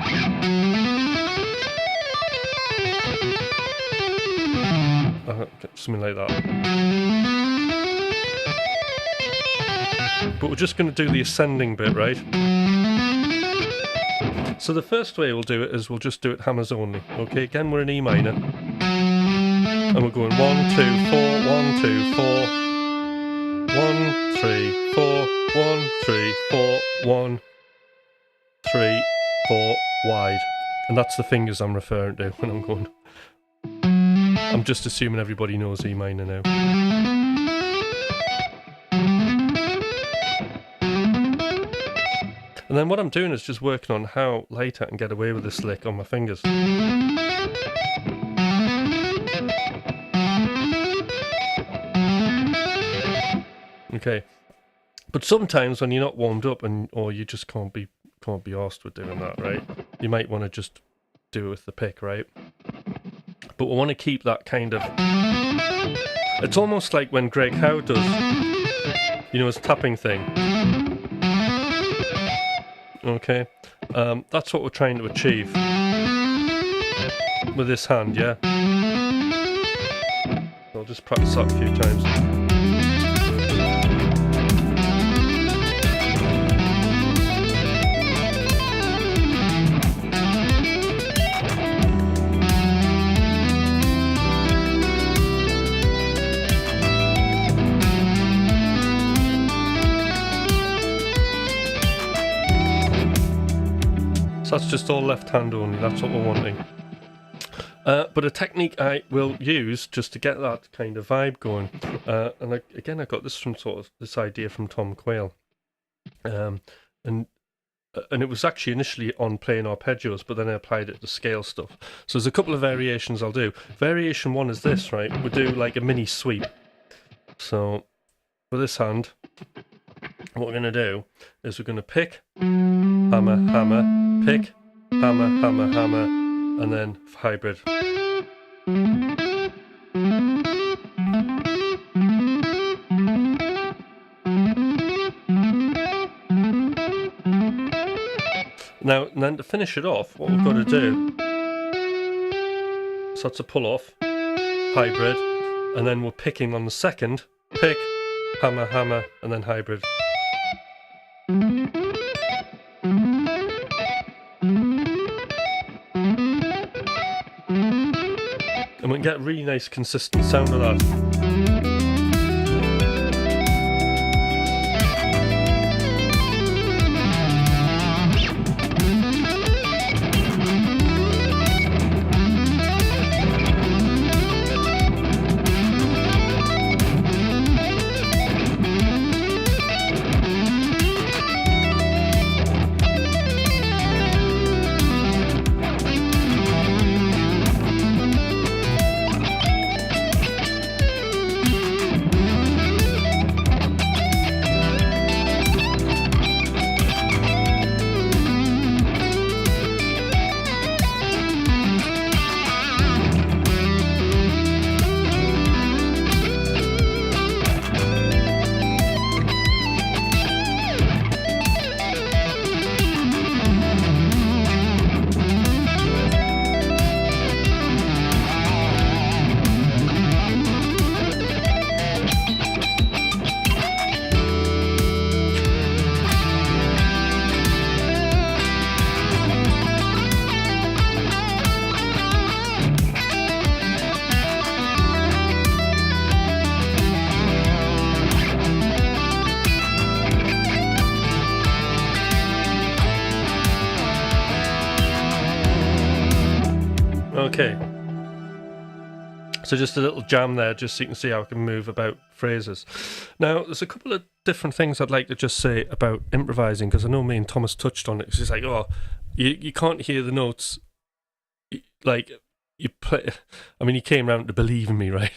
Something like that. but we're just going to do the ascending bit, right? So the first way we'll do it is we'll just do it hammers only. Okay, again we're in E minor, and we're going 1, 2, 4, 1, 2, 4, 1, 3, 4, 1, 3, 4, 1, 3, 4, wide. And that's the fingers I'm referring to when I'm going. I'm just assuming everybody knows E minor now. And then what I'm doing is just working on how light I can get away with this lick on my fingers. Okay. But sometimes when you're not warmed up or you just can't be arsed with doing that, right? You might want to just do it with the pick, right? But we want to keep that kind of... It's almost like when Greg Howe does, you know, his tapping thing. Okay? That's what we're trying to achieve with this hand, yeah? I'll just practice that a few times. So that's just all left hand only, that's what we're wanting. But a technique I will use just to get that kind of vibe going, and I got this from sort of this idea from Tom Quayle, and it was actually initially on playing arpeggios, but then I applied it to scale stuff. So there's a couple of variations I'll do. Variation 1 is this, right? We'll do like a mini sweep. So for this hand, what we're going to do is we're going to pick, hammer, hammer, pick, hammer, hammer, hammer, and then hybrid. Now, and then to finish it off, what we've got to do, so that's a pull off, hybrid, and then we're picking on the second, pick, hammer, hammer, and then hybrid. And we can get a really nice consistent sound of that. Okay, so just a little jam there, just so you can see how I can move about phrases. Now, there's a couple of different things I'd like to just say about improvising, because I know me and Thomas touched on it. It's like, oh, you can't hear the notes, like, you play, I mean, you came round to believe in me, right?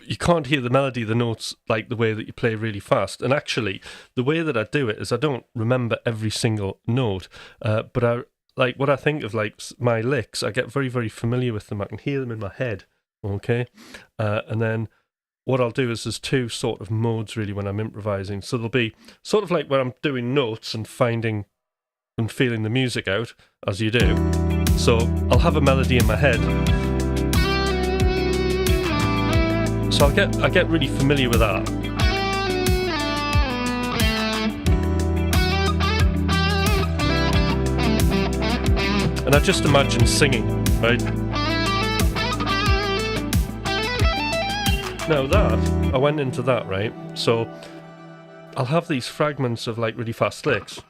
You can't hear the melody, the notes, like the way that you play really fast. And actually, the way that I do it is I don't remember every single note, but I... like, what I think of, like, my licks, I get very, very familiar with them. I can hear them in my head, okay? And then what I'll do is there's two sort of modes, really, when I'm improvising. So there'll be sort of like when I'm doing notes and finding and feeling the music out, as you do. So I'll have a melody in my head. So I get really familiar with that. And I just imagine singing, right? Now that, I went into that, right? So I'll have these fragments of like really fast licks.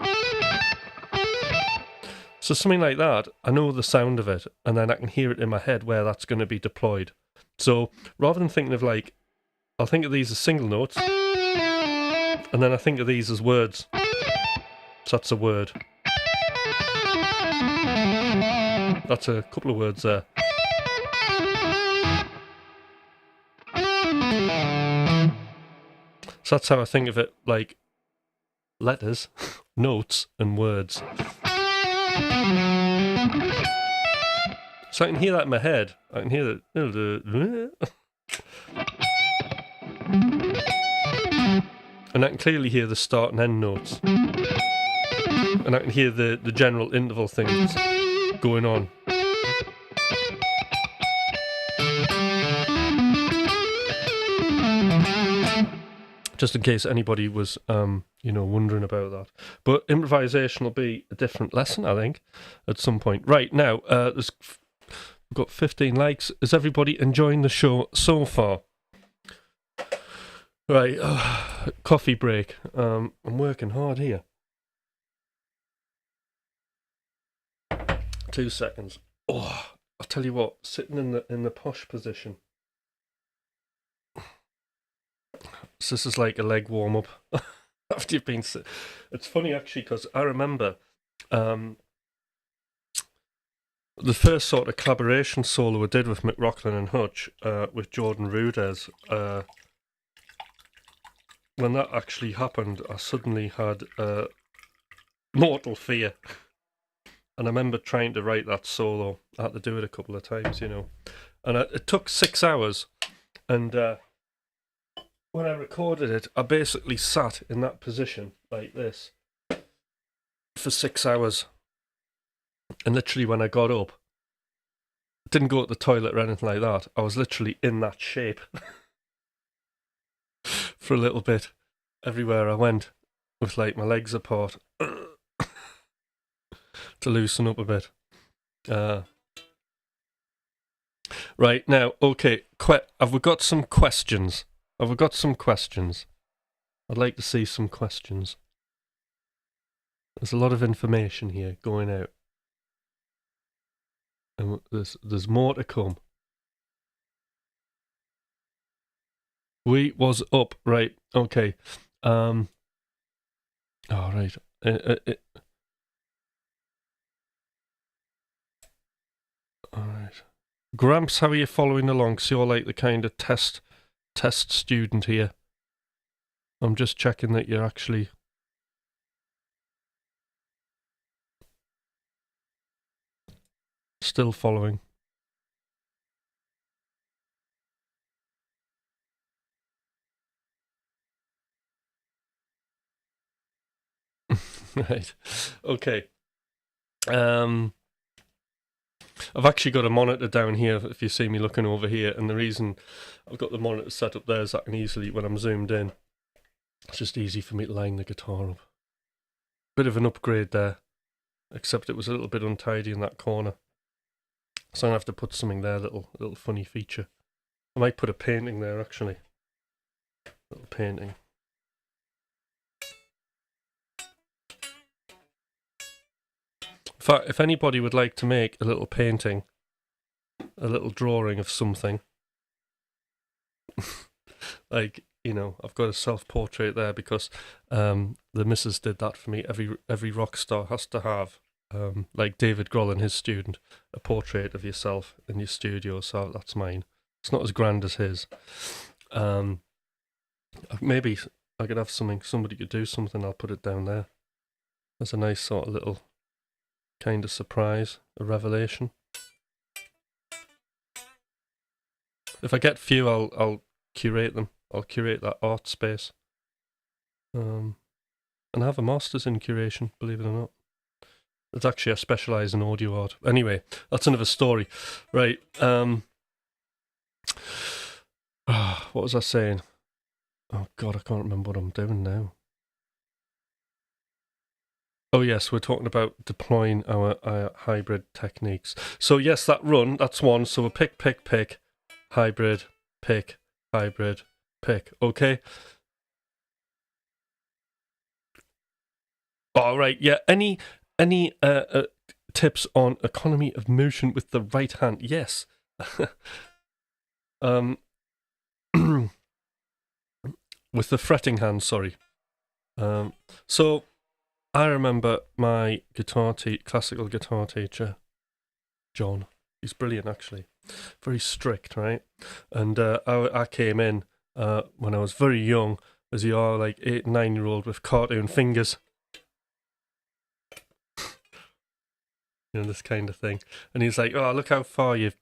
So something like that, I know the sound of it, and then I can hear it in my head where that's going to be deployed. So rather than thinking of like, I'll think of these as single notes, and then I think of these as words. So that's a word. That's a couple of words there. So that's how I think of it, like letters, notes, and words. So I can hear that in my head. I can hear that. And I can clearly hear the start and end notes. And I can hear the general interval things going on. Just in case anybody was, wondering about that. But improvisation will be a different lesson, I think, at some point. Right, now, we've got 15 likes. Is everybody enjoying the show so far? Right, coffee break. I'm working hard here. 2 seconds. Oh, I'll tell you what, sitting in the posh position. So this is like a leg warm up after you've been. It's funny actually because I remember the first sort of collaboration solo I did with McRocklin Hutch with Jordan Rudez. When that actually happened, I suddenly had mortal fear, and I remember trying to write that solo. I had to do it a couple of times, and it took 6 hours, and when I recorded it, I basically sat in that position like this for 6 hours. And literally when I got up, didn't go to the toilet or anything like that. I was literally in that shape for a little bit everywhere I went with like my legs apart to loosen up a bit. Right, now, okay, have we got some questions? I'd like to see some questions. There's a lot of information here going out. And there's more to come. We was up, right, okay. All right. All right. Gramps, how are you following along? So you're like the kind of test student here. I'm just checking that you're actually still following. Right. Okay. I've actually got a monitor down here, if you see me looking over here, and the reason I've got the monitor set up there is I can easily, when I'm zoomed in, it's just easy for me to line the guitar up. Bit of an upgrade there, except it was a little bit untidy in that corner. So I'm going to have to put something there, little funny feature. I might put a painting there, actually. Little painting. In fact, if anybody would like to make a little painting, a little drawing of something, like, I've got a self-portrait there because the missus did that for me. Every rock star has to have, like David Grohl and his student, a portrait of yourself in your studio, so that's mine. It's not as grand as his. Maybe I could have somebody could do something, I'll put it down there. That's a nice sort of little kind of surprise, a revelation. If I get few, I'll curate them. I'll curate that art space. And I have a master's in curation, believe it or not. It's actually, I specialise in audio art. Anyway, that's another story. Right. What was I saying? Oh God, I can't remember what I'm doing now. Oh yes, we're talking about deploying our hybrid techniques. So yes, that run, that's one. So we'll pick, hybrid, pick, hybrid, pick. Okay. All right. Yeah. Any tips on economy of motion with the right hand? Yes. um, with the fretting hand. Sorry. So I remember my classical guitar teacher, John. He's brilliant, actually. Very strict, right? And I came in when I was very young, as you are, like 8, 9-year-old with cartoon fingers. You know, this kind of thing. And he's like, "Oh, look how far your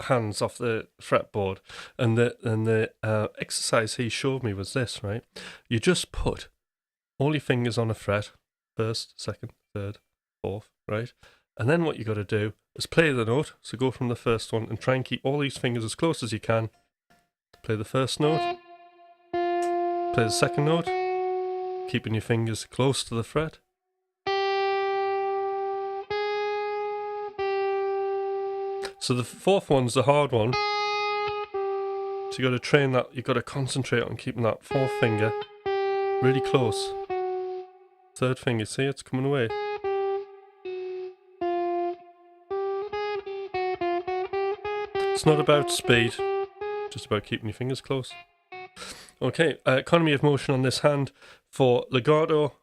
hands off the fretboard." And the exercise he showed me was this, right? You just put all your fingers on a fret, first, second, third, fourth, right? And then what you got to do is play the note. So go from the first one and try and keep all these fingers as close as you can. Play the first note. Play the second note. Keeping your fingers close to the fret. So the fourth one's the hard one. So you got to train that. You got to concentrate on keeping that fourth finger really close. Third finger, see, it's coming away. It's not about speed, just about keeping your fingers close. Okay, economy of motion on this hand for legato.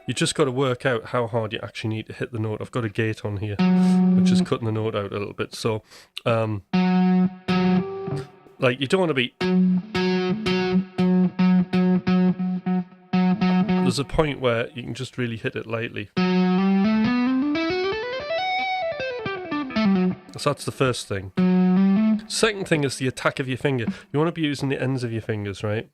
You just got to work out how hard you actually need to hit the note. I've got a gate on here, which is cutting the note out a little bit. So, like, you don't want to be... There's a point where you can just really hit it lightly. So that's the first thing. Second thing is the attack of your finger. You want to be using the ends of your fingers, right?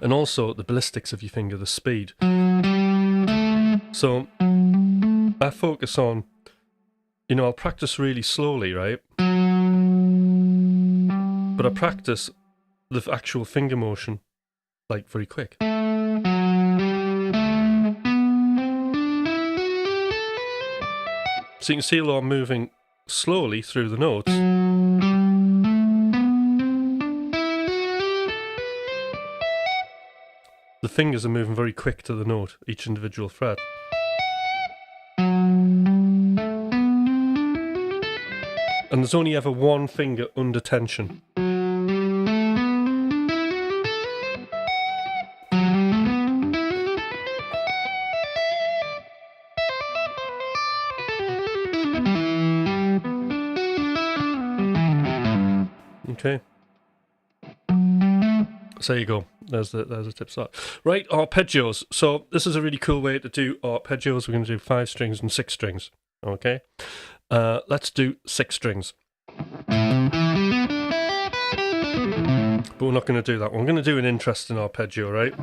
And also the ballistics of your finger, the speed. So I focus on, you know, I'll practice really slowly, right? But I practice the actual finger motion, like, very quick. So you can see, although I'm moving slowly through the notes, the fingers are moving very quick to the note, each individual fret. And there's only ever one finger under tension. Okay. So there you go. There's the tip start. Right, arpeggios. So this is a really cool way to do arpeggios. We're going to do 5 strings and 6 strings. Okay. Let's do 6 strings. But we're not going to do that one. We're going to do an interesting arpeggio, right?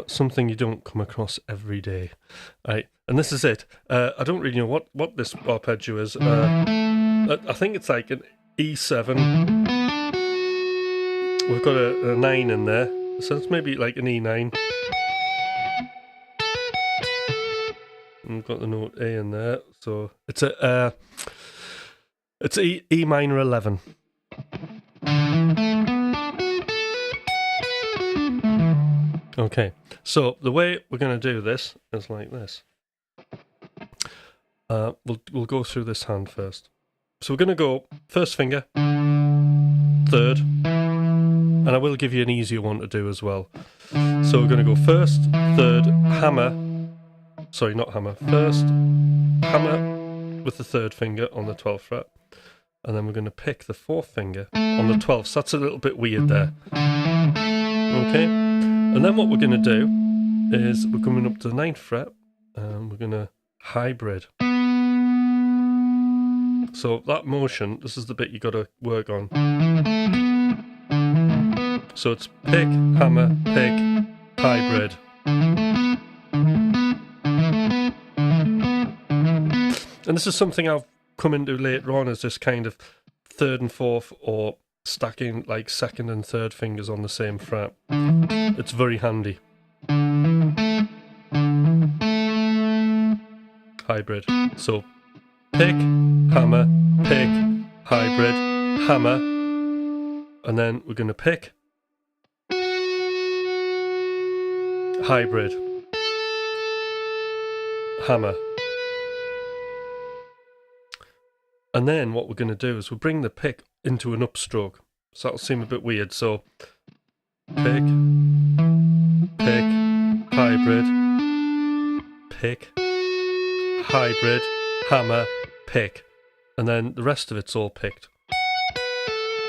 Something you don't come across every day, right? And this is it. I don't really know what this arpeggio is. I think it's like an E7. We've got a 9 in there, so it's maybe like an E9. And we've got the note A in there, so it's E minor 11. Okay, so the way we're going to do this is like this. We'll go through this hand first. So we're going to go first finger, third, and I will give you an easier one to do as well. So we're going to go first, third, hammer. Sorry, not hammer. First, hammer with the third finger on the 12th fret, and then we're going to pick the fourth finger on the 12th. So that's a little bit weird there. Okay, and then what we're going to do is we're coming up to the 9th fret, and we're going to hybrid. So that motion, this is the bit you got to work on. So it's pick, hammer, pick, hybrid. And this is something I've come into later on as this kind of 3rd and 4th or stacking like second and third fingers on the same fret. It's very handy. Hybrid. So pick, hammer, pick, hybrid, hammer, and then we're going to pick, hybrid, hammer. And then what we're going to do is we'll bring the pick into an upstroke. So that'll seem a bit weird. So pick, pick, hybrid, pick, hybrid, hammer, pick. And then the rest of it's all picked.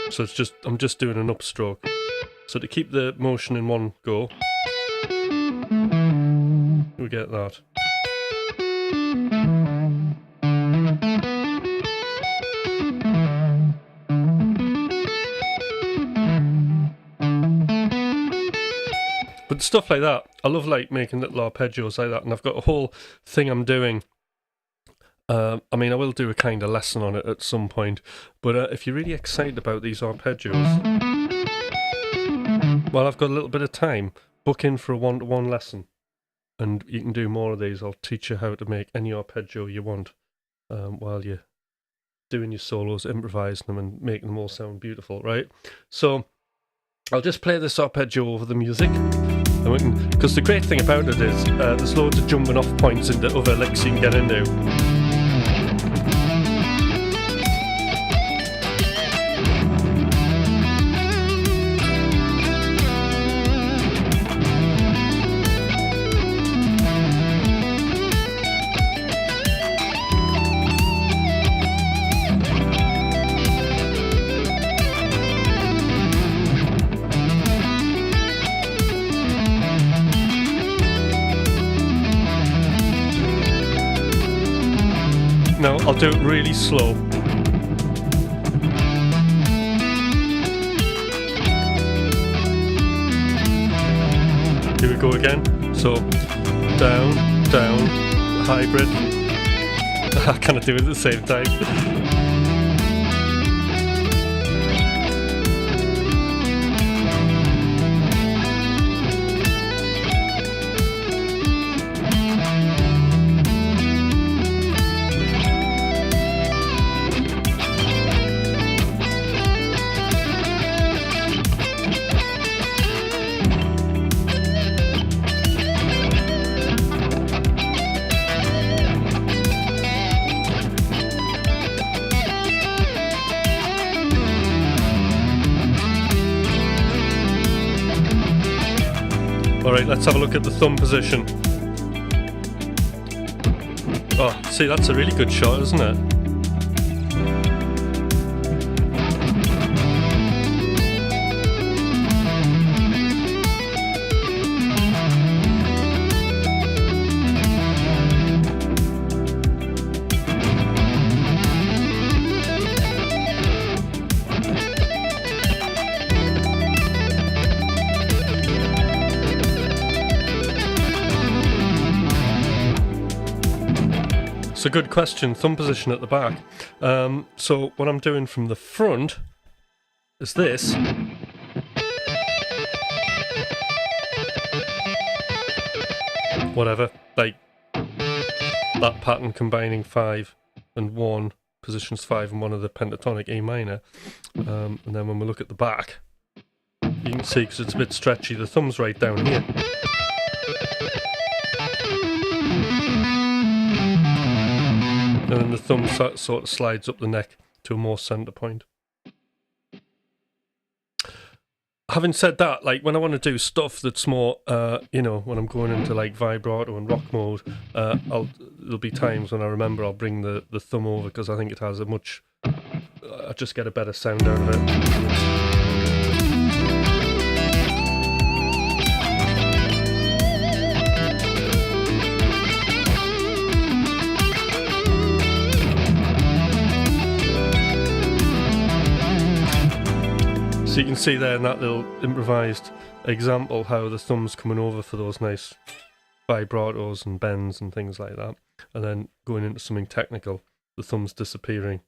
So it's just, I'm just doing an upstroke. So to keep the motion in one go, we get that. But stuff like that, I love like making little arpeggios like that, and I've got a whole thing I'm doing. I mean, I will do a kind of lesson on it at some point, but if you're really excited about these arpeggios, well, I've got a little bit of time, book in for a one-to-one lesson, and you can do more of these. I'll teach you how to make any arpeggio you want while you're doing your solos, improvising them and making them all sound beautiful, right? So I'll just play this arpeggio over the music, because the great thing about it is there's loads of jumping off points into other licks you can get into. Now, I'll do it really slow. Here we go again. So, down, down, hybrid. I kind of do it at the same time. Alright, let's have a look at the thumb position. Oh, see, that's a really good shot, isn't it? It's a good question. Thumb position at the back. So what I'm doing from the front is this. Whatever, like that pattern combining 5 and 1, positions 5 and 1 of the pentatonic A minor. And then when we look at the back, you can see, because it's a bit stretchy, the thumb's right down here. And then the thumb sort of slides up the neck to a more centre point. Having said that, like when I want to do stuff that's more, you know, when I'm going into like vibrato and rock mode, there'll be times when I remember I'll bring the thumb over, because I think it has a much, I just get a better sound out of it. So you can see there in that little improvised example how the thumb's coming over for those nice vibratos and bends and things like that. And then going into something technical, the thumb's disappearing.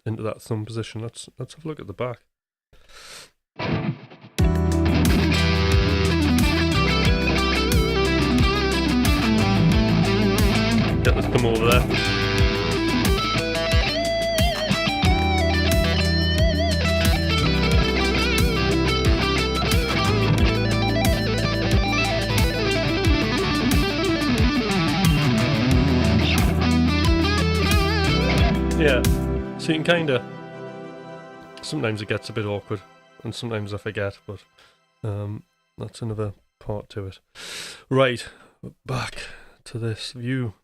into that thumb position. Let's have a look at the back. Yeah, let's come over there. Yeah, so you can kind of, sometimes it gets a bit awkward, and sometimes I forget, but that's another part to it. Right, back to this view.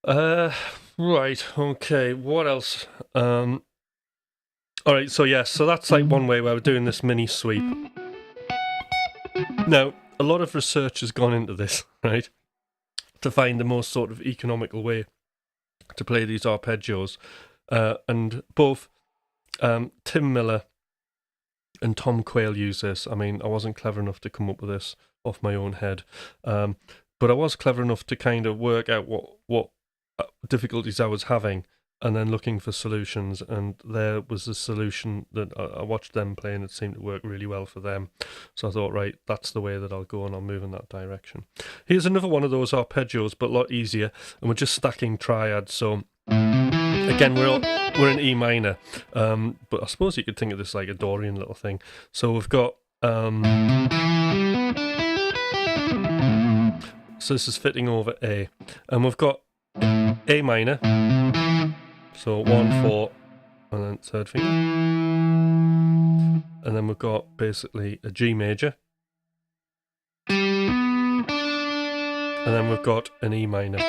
Right, okay, what else? Alright, so yes, so that's like one way where we're doing this mini sweep. Now, a lot of research has gone into this, right, to find the most sort of economical way to play these arpeggios, and both Tim Miller and Tom Quayle use this. I mean, I wasn't clever enough to come up with this off my own head, but I was clever enough to kind of work out what difficulties I was having, and then looking for solutions, and there was a solution that I watched them play, and it seemed to work really well for them. So I thought, right, that's the way that I'll go, and I'll move in that direction. Here's another one of those arpeggios, but a lot easier, and we're just stacking triads. So again, we're in E minor, but I suppose you could think of this like a Dorian little thing. So we've got so this is fitting over A, and we've got A minor, so 1, 4, and then third finger, and then we've got basically a G major, and then we've got an E minor,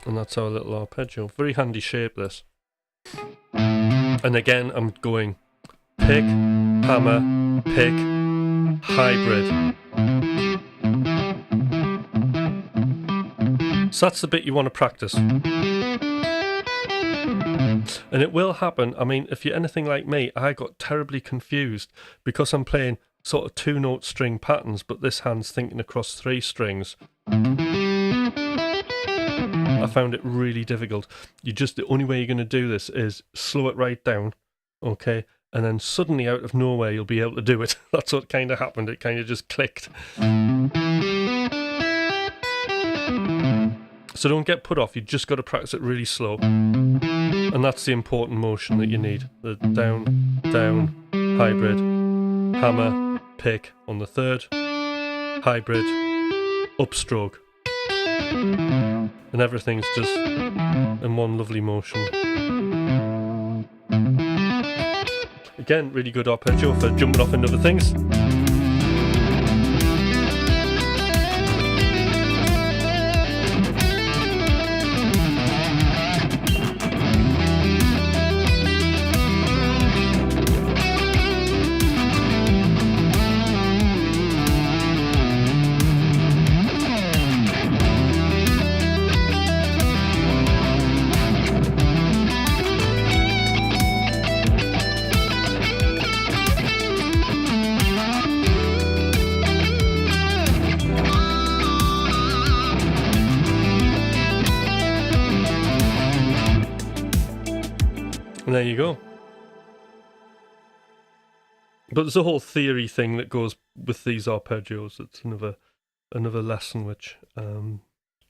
and that's our little arpeggio. Very handy shape, this. And again, I'm going pick, hammer, pick, hybrid. So that's the bit you want to practice. And it will happen. I mean, if you're anything like me, I got terribly confused because I'm playing sort of 2-note string patterns, but this hand's thinking across 3 strings. I found it really difficult. The only way you're going to do this is slow it right down, okay? And then suddenly out of nowhere, you'll be able to do it. That's what kind of happened. It kind of just clicked. So don't get put off. You just got to practice it really slow. And that's the important motion that you need. The down, down, hybrid, hammer, pick on the third, hybrid, upstroke. And everything's just in one lovely motion. Again, really good arpeggio for jumping off into other things. And there you go. But there's a whole theory thing that goes with these arpeggios. It's another lesson which, God,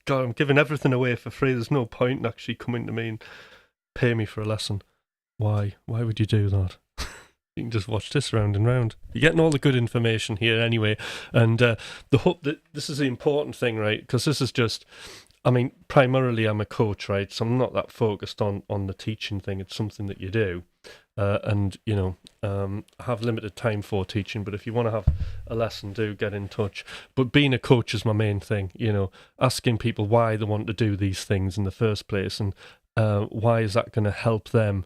I'm giving everything away for free. There's no point in actually coming to me and pay me for a lesson. Why? Why would you do that? You can just watch this round and round. You're getting all the good information here anyway. And the hope that this is the important thing, right? Because this is just, I mean, primarily I'm a coach, right? So I'm not that focused on the teaching thing. It's something that you do. And, you know, I have limited time for teaching, but if you want to have a lesson, do get in touch. But being a coach is my main thing, you know, asking people why they want to do these things in the first place, and why is that going to help them,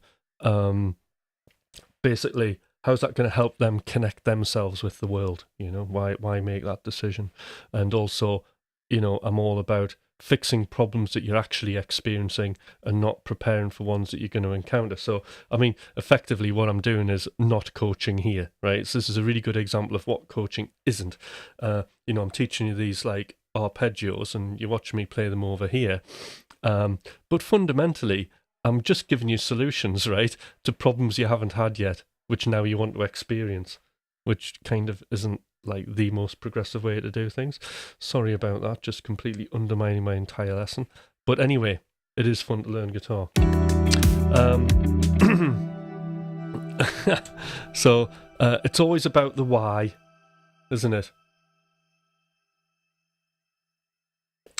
basically, how's that going to help them connect themselves with the world, you know, why make that decision? And also, you know, I'm all about fixing problems that you're actually experiencing and not preparing for ones that you're going to encounter. So, I mean, effectively what I'm doing is not coaching here, right? So this is a really good example of what coaching isn't. You know, I'm teaching you these like arpeggios and you watch me play them over here. But fundamentally, I'm just giving you solutions, right, to problems you haven't had yet, which now you want to experience, which kind of isn't like the most progressive way to do things. Sorry about that, just completely undermining my entire lesson. But anyway, it is fun to learn guitar. So it's always about the why, isn't it?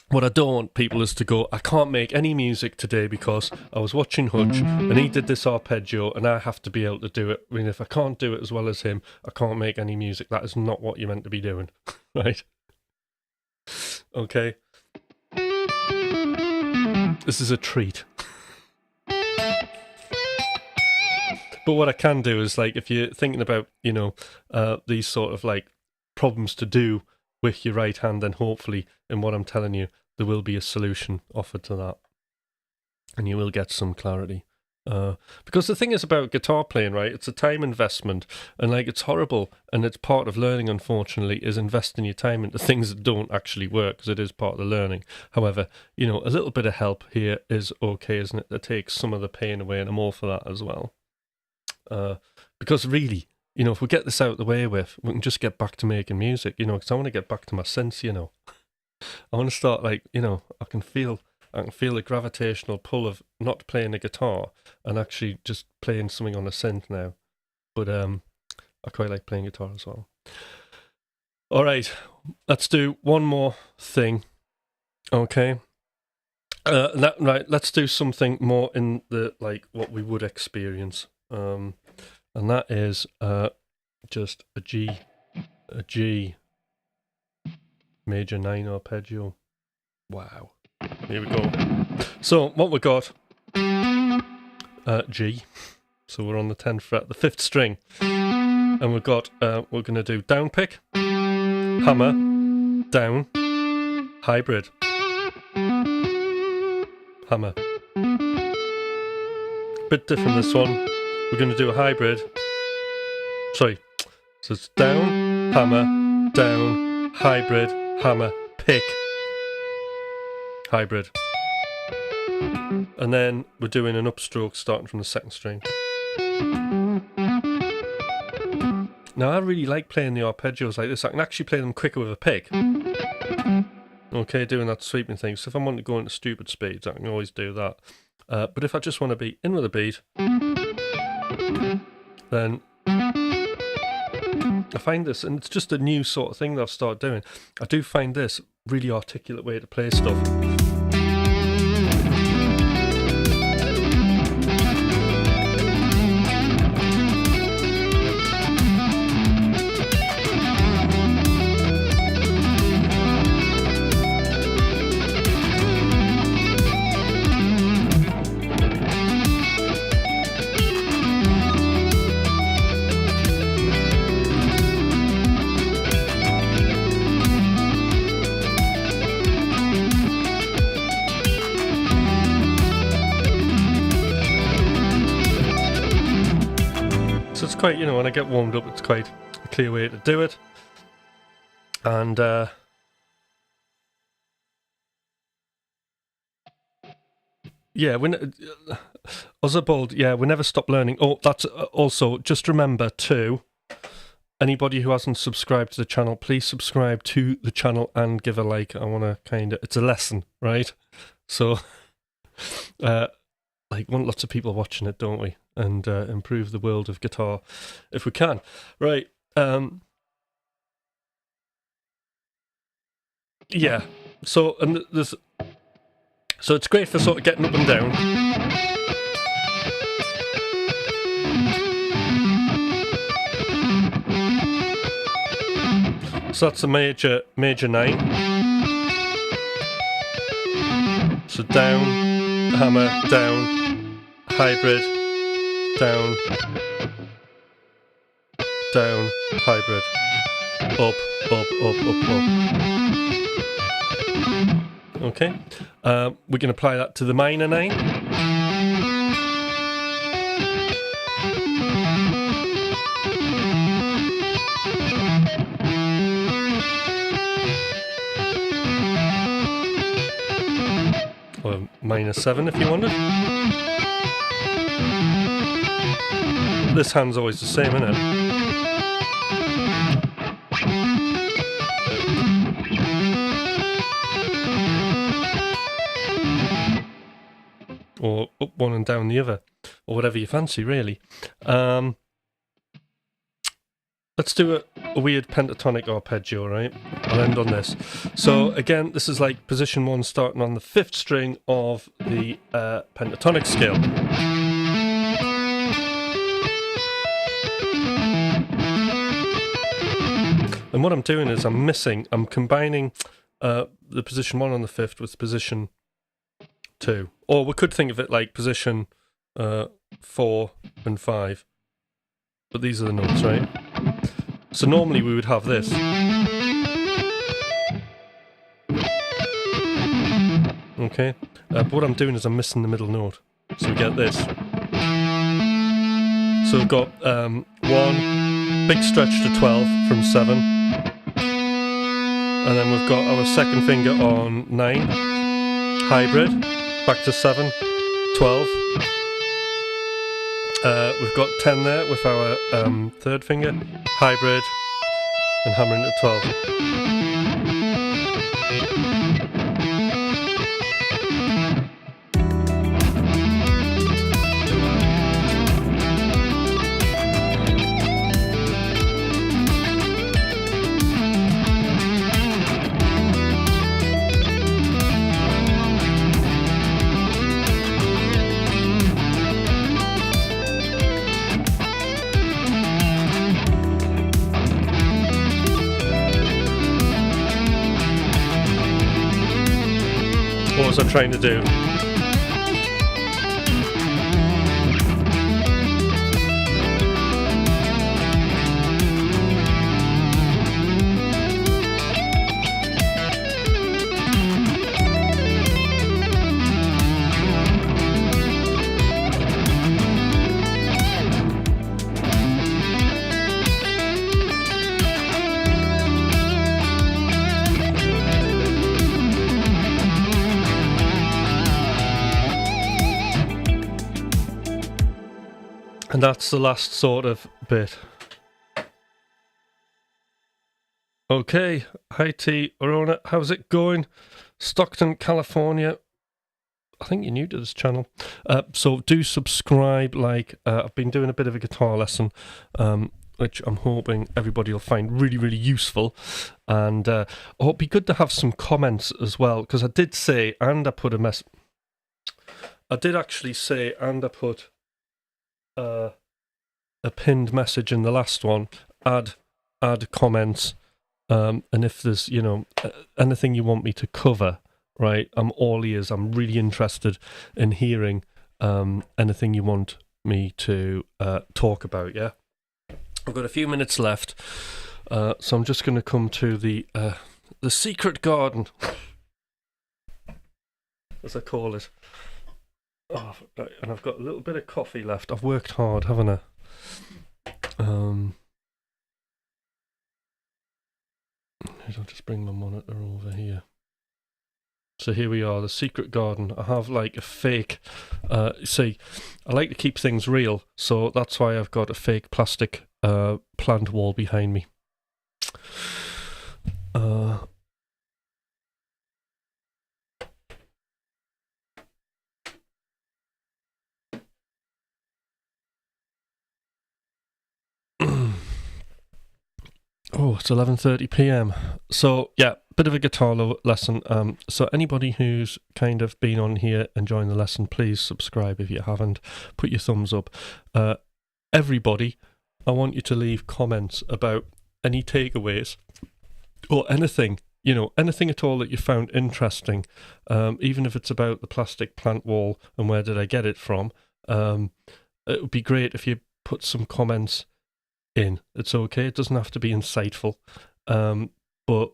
What I don't want people is to go, I can't make any music today because I was watching Hutch and he did this arpeggio and I have to be able to do it. I mean, if I can't do it as well as him, I can't make any music. That is not what you're meant to be doing, right? Okay. This is a treat. But what I can do is, like, if you're thinking about, you know, these sort of like problems to do with your right hand, then hopefully in what I'm telling you, there will be a solution offered to that. And you will get some clarity. Because the thing is about guitar playing, right, it's a time investment. And like, it's horrible. And it's part of learning, unfortunately, is investing your time into things that don't actually work, because it is part of the learning. However, you know, a little bit of help here is okay, isn't it? That takes some of the pain away, and I'm all for that as well. Because really, you know, if we get this out of the way with, we can just get back to making music, you know, because I want to get back to my synths, you know. I want to start, like, you know, I can feel the gravitational pull of not playing a guitar and actually just playing something on a synth now. But I quite like playing guitar as well. All right, let's do one more thing. Okay. Right, let's do something more in the, like, what we would experience. And that is just a G major 9 arpeggio. Wow. Here we go. So what we got, G. So we're on the 10th fret, the 5th string, and we've got we're going to do down pick, hammer, down, hybrid, hammer. Bit different this one. We're going to do a hybrid. Sorry. So it's down, hammer, down, hybrid, hammer, pick, hybrid. And then we're doing an upstroke starting from the 2nd string. Now I really like playing the arpeggios like this. I can actually play them quicker with a pick. Okay, doing that sweeping thing. So if I want to go into stupid speeds, I can always do that. But if I just want to be in with a beat, then I find this, and it's just a new sort of thing that I've started doing, I do find this really articulate way to play stuff. Quite, you know, when I get warmed up, it's quite a clear way to do it. And yeah, Ozabald, yeah, we never stop learning. Oh, that's also, just remember too, anybody who hasn't subscribed to the channel, please subscribe to the channel and give a like. I want to kind of, it's a lesson, right? So like, want lots of people watching it, don't we? And improve the world of guitar if we can. Right. Yeah. So, and there's, so it's great for sort of getting up and down. So that's a major 9. So down, hammer, down, hybrid, down, down, hybrid, up, up, up, up, up. Okay, we can apply that to the minor 9. Or minor 7 if you wanted. this hand's always the same, isn't it? Or up one and down the other, or whatever you fancy, really. Let's do a weird pentatonic arpeggio, right? I'll end on this. So again, this is like position 1 starting on the 5th string of the pentatonic scale. And what I'm doing is I'm combining the position 1 on the 5th with position 2. Or we could think of it like position 4 and 5. But these are the notes, right? So normally we would have this. Okay, but what I'm doing is I'm missing the middle note. So we get this. So we've got 1, big stretch to 12 from 7. And then we've got our second finger on 9, hybrid, back to 7, 12. We've got 10 there with our third finger, hybrid, and hammering to 12. What was I trying to do? And that's the last sort of bit. Okay, hi T, Arona, how's it going? Stockton, California. I think you're new to this channel. So do subscribe. I've been doing a bit of a guitar lesson, which I'm hoping everybody will find really, really useful. And it'll be good to have some comments as well, because I did say, and I put a mess. I did actually say, and I put a pinned message in the last one. Add comments, and if there's anything you want me to cover, right? I'm all ears. I'm really interested in hearing anything you want me to talk about. Yeah, I've got a few minutes left, so I'm just going to come to the secret garden, as I call it. Oh, and I've got a little bit of coffee left. I've worked hard, haven't I? I'll just bring my monitor over here. So here we are, the secret garden. I have like a fake, see, I like to keep things real, so that's why I've got a fake plastic plant wall behind me. Oh, it's 11:30 p.m. So yeah, bit of a guitar lesson. So anybody who's kind of been on here enjoying the lesson, please subscribe if you haven't. Put your thumbs up. Everybody, I want you to leave comments about any takeaways or anything, anything at all that you found interesting. Even if it's about the plastic plant wall and where did I get it from. It would be great if you put some comments in. It's okay, it doesn't have to be insightful, but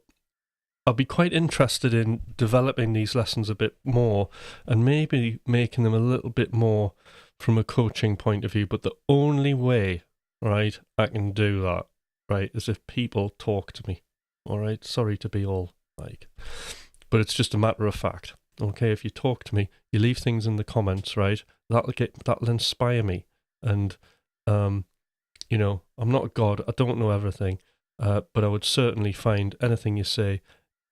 I'll be quite interested in developing these lessons a bit more and maybe making them a little bit more from a coaching point of view. But the only way, right, I can do that, right, is if people talk to me. All right, sorry to be all like, but it's just a matter of fact. Okay, if you talk to me, you leave things in the comments, right, that'll inspire me, and You know, I'm not a god. I don't know everything, but I would certainly find anything you say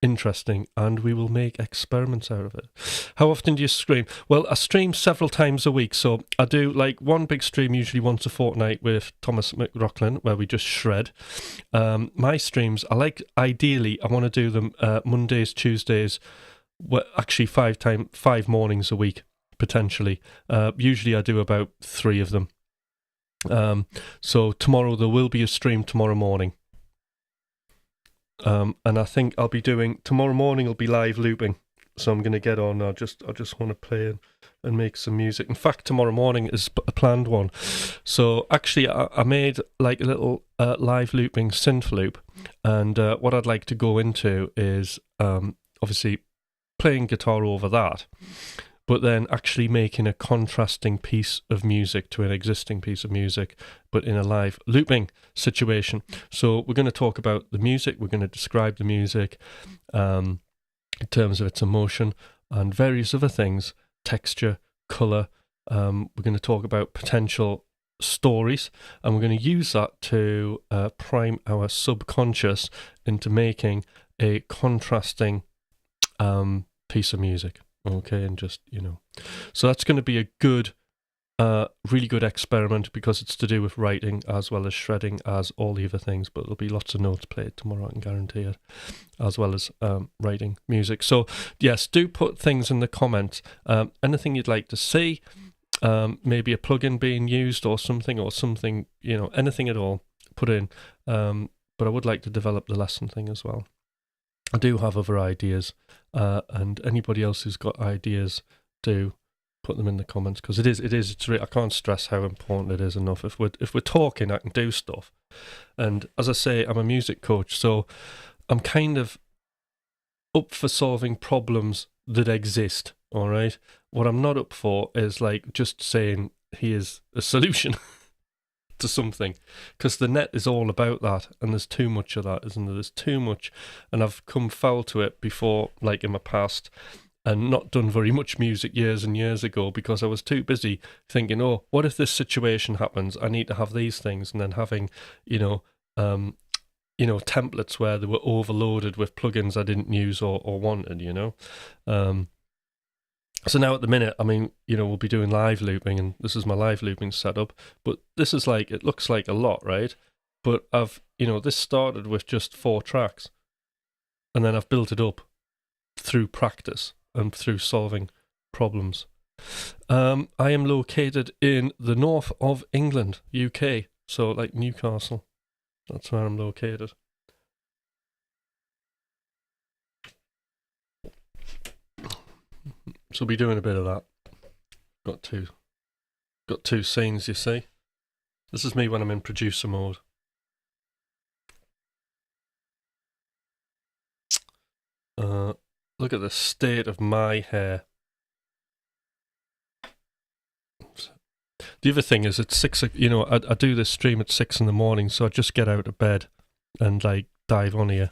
interesting, and we will make experiments out of it. How often do you stream? Well, I stream several times a week, so I do like one big stream usually once a fortnight with Thomas McRocklin, where we just shred. My streams, ideally I want to do them Mondays, Tuesdays, actually 5 mornings a week potentially. Usually I do about 3 of them. So tomorrow there will be a stream tomorrow morning. And I think I'll be doing tomorrow morning. I'll be live looping, so I'm going to get on. I just want to play and make some music. In fact, tomorrow morning is a planned one. So actually, I made like a little live looping synth loop, and what I'd like to go into is obviously playing guitar over that, but then actually making a contrasting piece of music to an existing piece of music, but in a live looping situation. So we're going to talk about the music, we're going to describe the music in terms of its emotion and various other things, texture, colour. We're going to talk about potential stories, and we're going to use that to prime our subconscious into making a contrasting piece of music. Okay, and just, you know. So that's going to be a good, really good experiment, because it's to do with writing as well as shredding as all the other things, but there'll be lots of notes played tomorrow, I can guarantee it, as well as writing music. So yes, do put things in the comments, anything you'd like to see, maybe a plugin being used or something, you know, anything at all, put in. But I would like to develop the lesson thing as well. I do have other ideas, and anybody else who's got ideas, do put them in the comments, because I can't stress how important it is enough. If we're talking, I can do stuff, and as I say, I'm a music coach, so I'm kind of up for solving problems that exist. All right, what I'm not up for is like just saying here's a solution to something, because the net is all about that, and there's too much of that, isn't there? There's too much, and I've come foul to it before, like in my past, and not done very much music years and years ago, because I was too busy thinking, oh, what if this situation happens? I need to have these things, and then having, templates where they were overloaded with plugins I didn't use or wanted, you know. So now at the minute, I mean, you know, we'll be doing live looping, and this is my live looping setup, but this is like, it looks like a lot, right? But this started with just 4 tracks, and then I've built it up through practice and through solving problems. I am located in the north of England, UK, so like Newcastle. That's where I'm located. So we'll be doing a bit of that. Got two scenes, you see. This is me when I'm in producer mode. Look at the state of my hair. The other thing is, at 6, I do this stream at 6 in the morning, so I just get out of bed and like dive on here.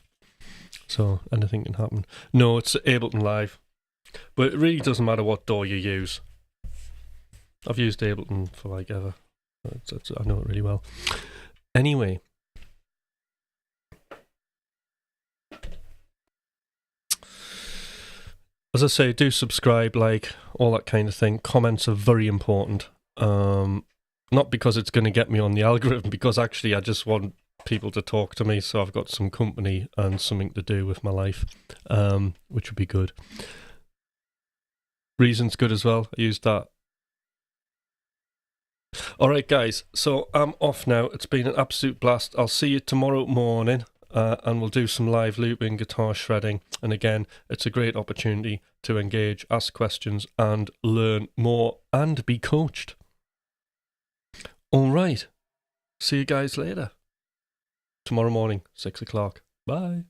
So anything can happen. No, it's Ableton Live. But it really doesn't matter what DAW you use. I've used Ableton for like ever. I know it really well. Anyway. As I say, do subscribe, like, all that kind of thing. Comments are very important. Not because it's going to get me on the algorithm, because actually I just want people to talk to me, so I've got some company and something to do with my life, which would be good. Reason's good as well. I used that. Alright guys, so I'm off now. It's been an absolute blast. I'll see you tomorrow morning, and we'll do some live looping, guitar shredding, and again, it's a great opportunity to engage, ask questions, and learn more, and be coached. Alright, see you guys later. Tomorrow morning, 6 o'clock. Bye.